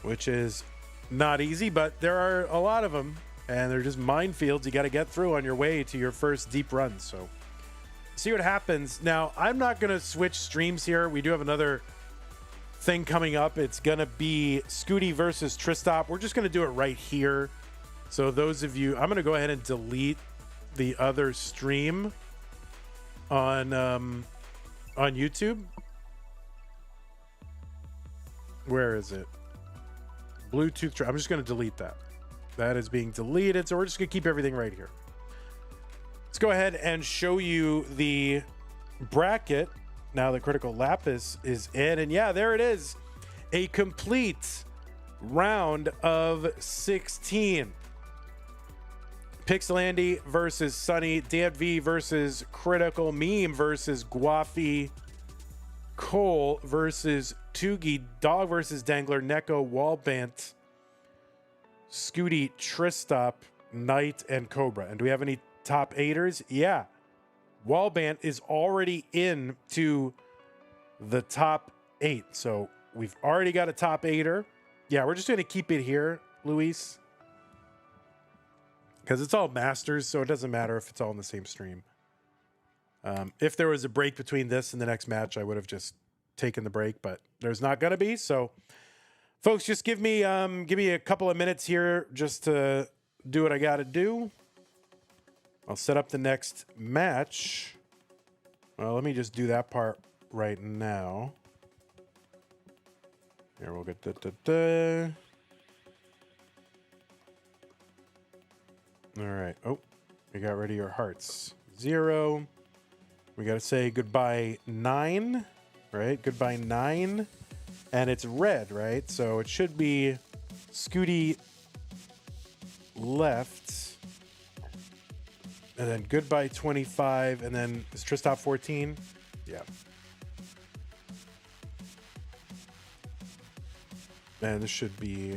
which is not easy, but there are a lot of them, and they're just minefields you got to get through on your way to your first deep run. So see what happens. Now, I'm not going to switch streams here. We do have another thing coming up. It's going to be Scooty versus Tristop. We're just going to do it right here. So those of you, I'm going to go ahead and delete the other stream on YouTube. Where is it? Bluetooth. I'm just going to delete that. That is being deleted. So we're just going to keep everything right here. Let's go ahead and show you the bracket now that Critical Lapis is in. And yeah, there it is. A complete round of 16. Pixel Andy versus Sunny. Dan V versus Critical. Meme versus Guafi. Cole versus Toogie. Dog versus Dangler. Neko. Wallbant. Scooty. Tristop. Knight. And Cobra. And do we have any top 8ers? Yeah. Wallbant is already in to the top 8. So we've already got a top 8er. Yeah, we're just going to keep it here, Luis. Because it's all Masters, so it doesn't matter if it's all in the same stream. If there was a break between this and the next match, I would have just taken the break, but there's not going to be. So, folks, just give me a couple of minutes here just to do what I got to do. I'll set up the next match. Well, let me just do that part right now. Here, we'll get da. All right. Oh, we got rid of your hearts. 0. We got to say goodbye 9, right? Goodbye 9. And it's red, right? So it should be Scooty left. And then goodbye 25. And then is Tristop 14? Yeah. And this should be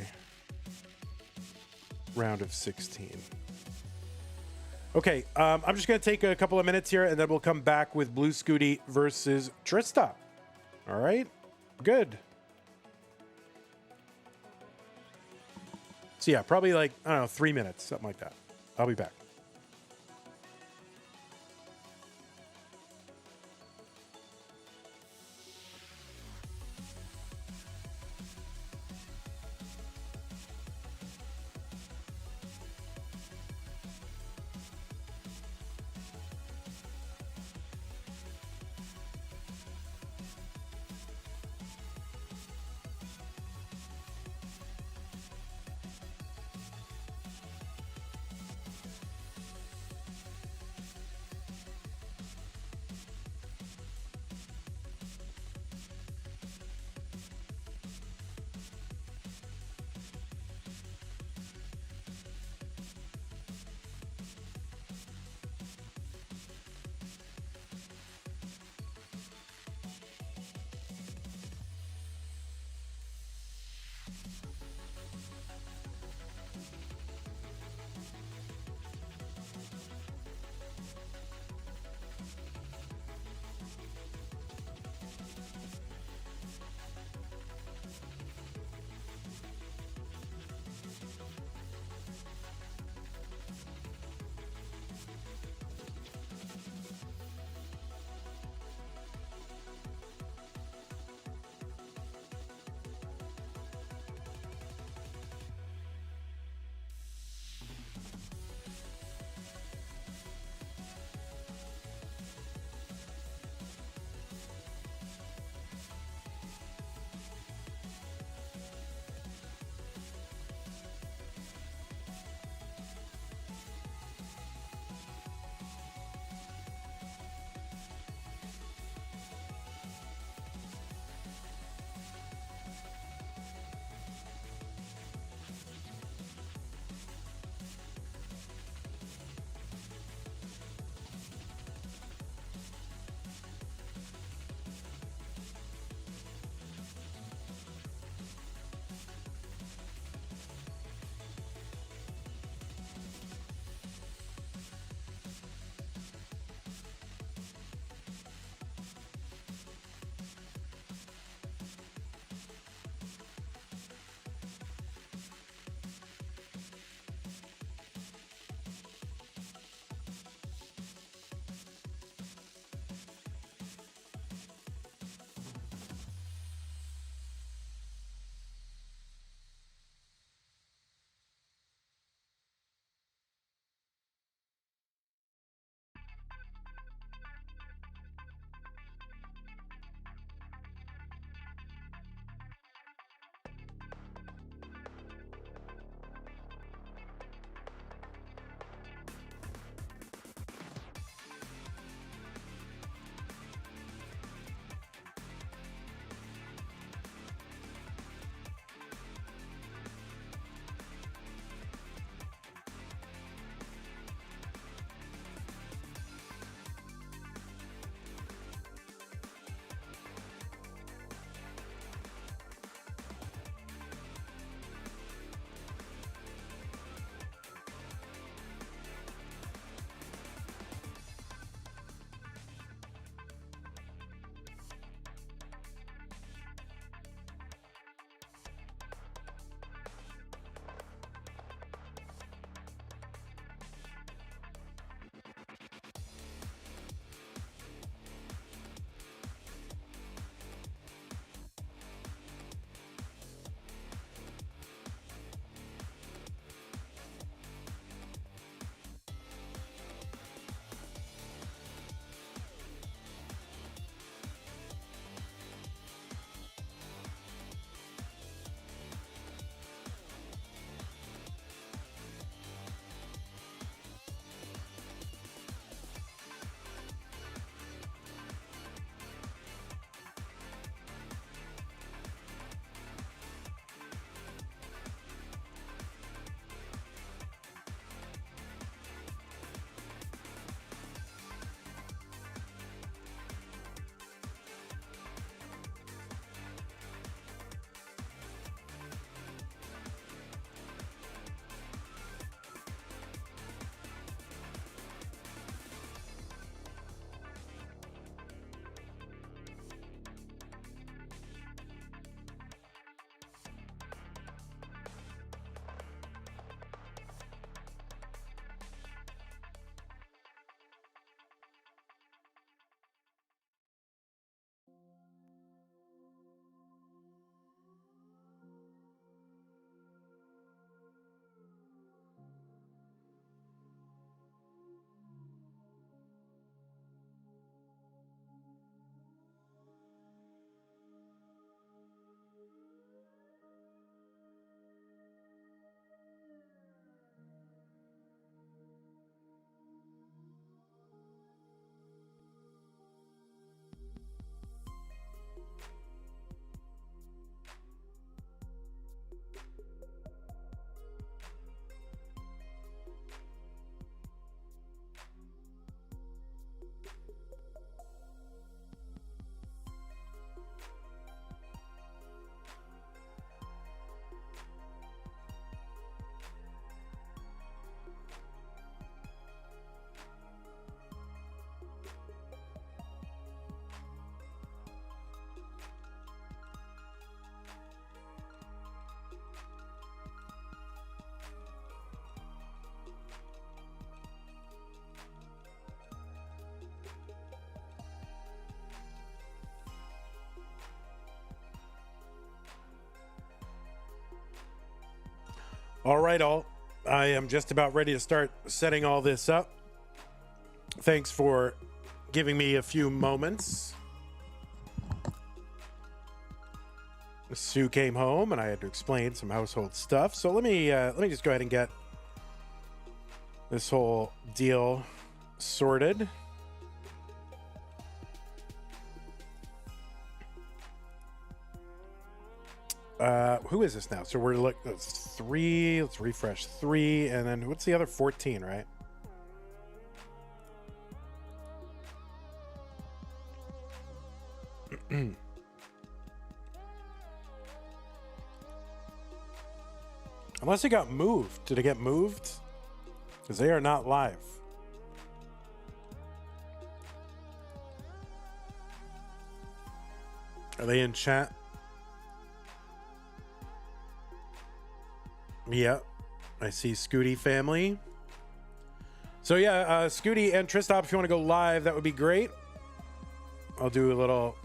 round of 16. Okay, I'm just going to take a couple of minutes here, and then we'll come back with Blue Scooty versus Tristop. All right, good. So yeah, probably like, I don't know, 3 minutes, something like that. I'll be back. All right, all. I am just about ready to start setting all this up. Thanks for giving me a few moments. Sue came home and I had to explain some household stuff. So let me just go ahead and get this whole deal sorted. Who is this now? So we're that's 3. Let's refresh 3, and then what's the other 14, right? Unless it got moved. Did it get moved? Because they are not live. Are they in chat? Yeah, I see Scooty family. So yeah, Scooty and Tristop, if you want to go live, that would be great. I'll do a little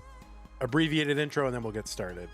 abbreviated intro and then we'll get started.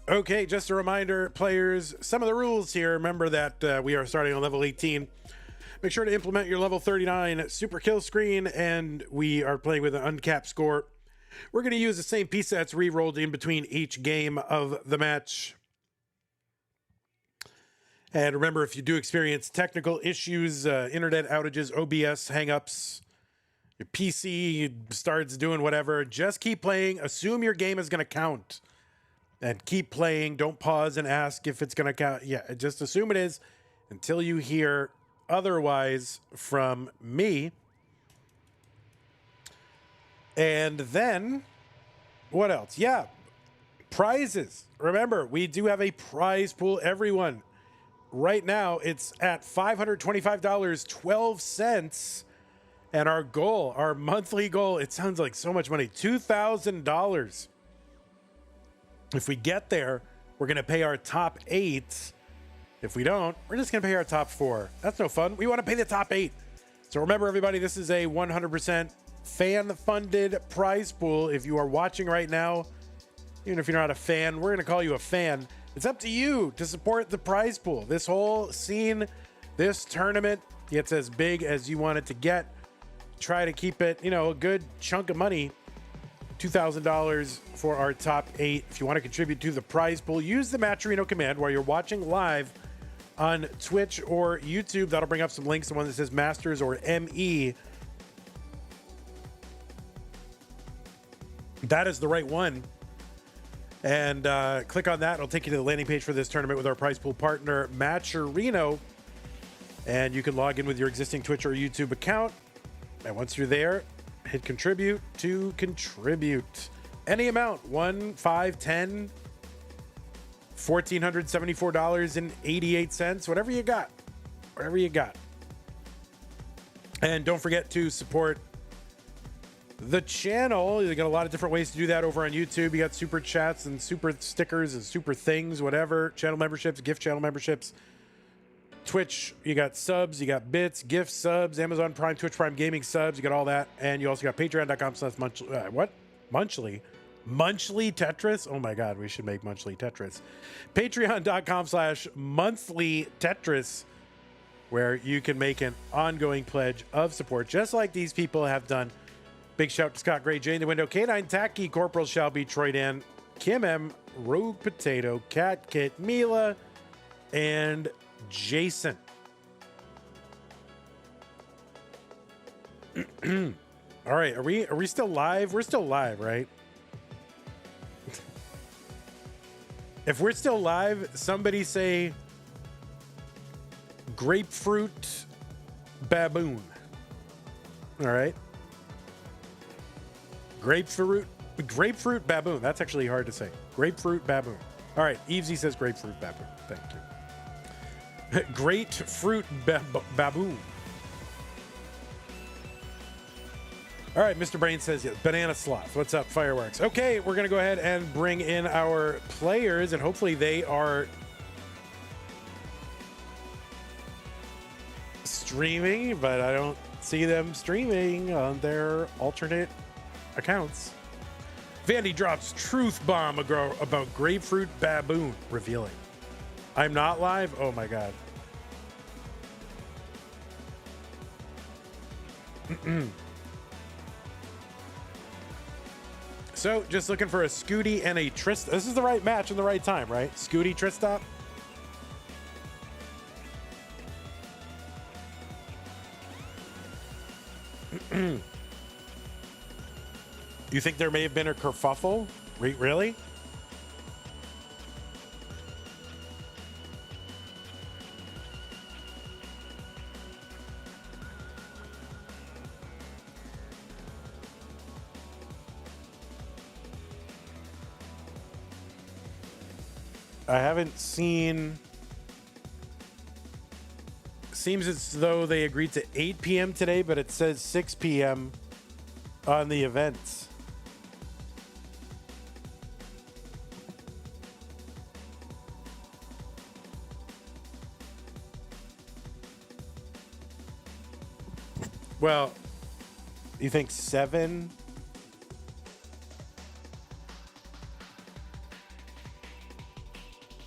Okay, just a reminder, players, some of the rules here. Remember that we are starting on level 18. Make sure to implement your level 39 super kill screen, and we are playing with an uncapped score. We're going to use the same piece sets re-rolled in between each game of the match. And remember, if you do experience technical issues, internet outages, OBS hangups, your PC starts doing whatever, just keep playing. Assume your game is going to count. And keep playing. Don't pause and ask if it's going to count. Yeah, just assume it is until you hear otherwise from me. And then, what else? Yeah, prizes. Remember, we do have a prize pool, everyone. Right now, it's at $525.12. And our goal, our monthly goal, it sounds like so much money, $2,000. If we get there, we're going to pay our top 8. If we don't, we're just going to pay our top 4. That's no fun. We want to pay the top 8. So remember, everybody, this is a 100% fan-funded prize pool. If you are watching right now, even if you're not a fan, we're going to call you a fan. It's up to you to support the prize pool. This whole scene, this tournament gets as big as you want it to get. Try to keep it, a good chunk of money. $2,000 for our top 8. If you want to contribute to the prize pool, use the Matcherino command while you're watching live on Twitch or YouTube. That'll bring up some links. The one that says Masters or ME. That is the right one. And click on that. It'll take you to the landing page for this tournament with our prize pool partner, Matcherino. And you can log in with your existing Twitch or YouTube account. And once you're there, hit contribute to contribute. Any amount, 1, 5, 10, $1,474.88, whatever you got. Whatever you got. And don't forget to support the channel. You got a lot of different ways to do that over on YouTube. You got super chats and super stickers and super things, whatever. Channel memberships, gift channel memberships. Twitch, you got subs, you got bits, gift subs, Amazon Prime, Twitch Prime Gaming subs, you got all that. And you also got patreon.com/Munchly Tetris. Oh my God, we should make Munchly Tetris. Patreon.com/monthly Tetris, where you can make an ongoing pledge of support, just like these people have done. Big shout to Scott Gray, Jane the Window, K9 Tacky, Corporal Shelby, Troy Dan, Kim M, Rogue Potato, Cat Kit, Mila, and Jason. All right, are we still live? We're still live, right? If we're still live, somebody say grapefruit baboon. All right. Grapefruit baboon. That's actually hard to say. Grapefruit baboon. All right. Evesy says grapefruit baboon. Thank you. Grapefruit baboon. All right. Mr. Brain says yes. Banana sloth. What's up? Fireworks. Okay. We're going to go ahead and bring in our players, and hopefully they are streaming, but I don't see them streaming on their alternate accounts. Vandy drops truth bomb about grapefruit baboon, revealing I'm not live. Oh my god. So just looking for a Scooty and a Trist. This is the right match and the right time, right? Scooty Tristop. You think there may have been a kerfuffle? Really? I haven't seen. Seems as though they agreed to 8 p.m. today, but it says 6 p.m. on the events. Well, you think 7?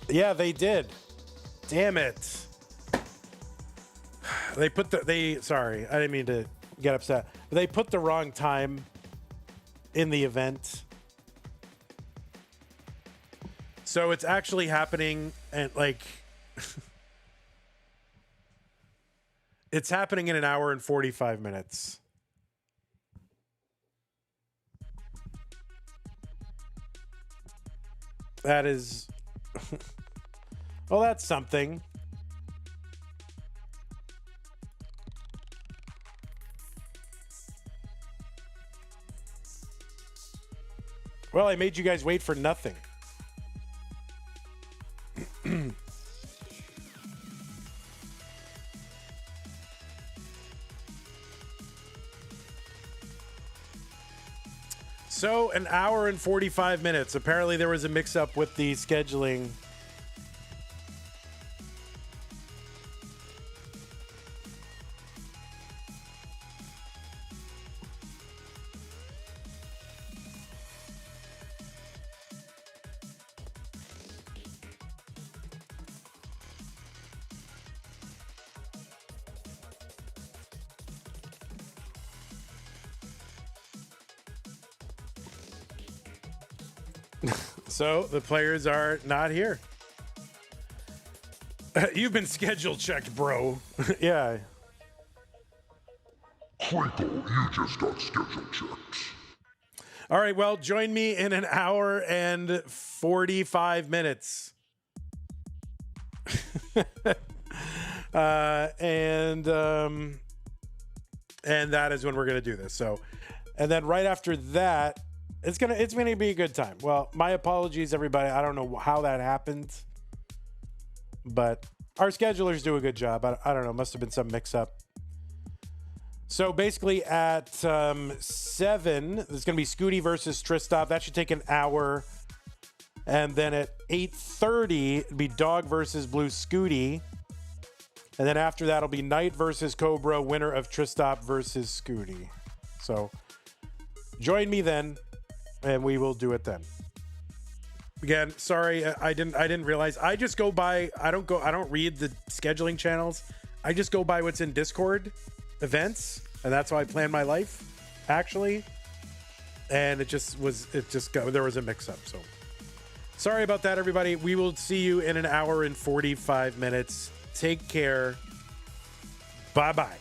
Yeah, they did. Damn it. Sorry, I didn't mean to get upset. They put the wrong time in the event. So it's actually happening at like it's happening in 1 hour and 45 minutes. That is well, that's something. Well, I made you guys wait for nothing. So, 1 hour and 45 minutes. Apparently, there was a mix-up with the scheduling. So the players are not here. You've been schedule checked, bro. Yeah. Crytical, you just got schedule checks. All right, well, join me in 1 hour and 45 minutes. And that is when we're gonna do this. So, and then right after that, it's gonna be a good time. Well, my apologies, everybody. I don't know how that happened, but our schedulers do a good job. I don't know. Must have been some mix-up. So basically, at 7, there's gonna be Scooty versus Tristop. That should take 1 hour, and then at 8:30, it'd be Dog versus Blue Scooty, and then after that, it'll be Knight versus Cobra, winner of Tristop versus Scooty. So join me then, and we will do it then. Again, sorry, I didn't realize. I just go by. I don't read the scheduling channels. I just go by what's in Discord events, and that's how I plan my life, actually. And there was a mix-up. So Sorry about that, everybody. We will see you in an hour and 45 minutes. Take care. Bye-bye.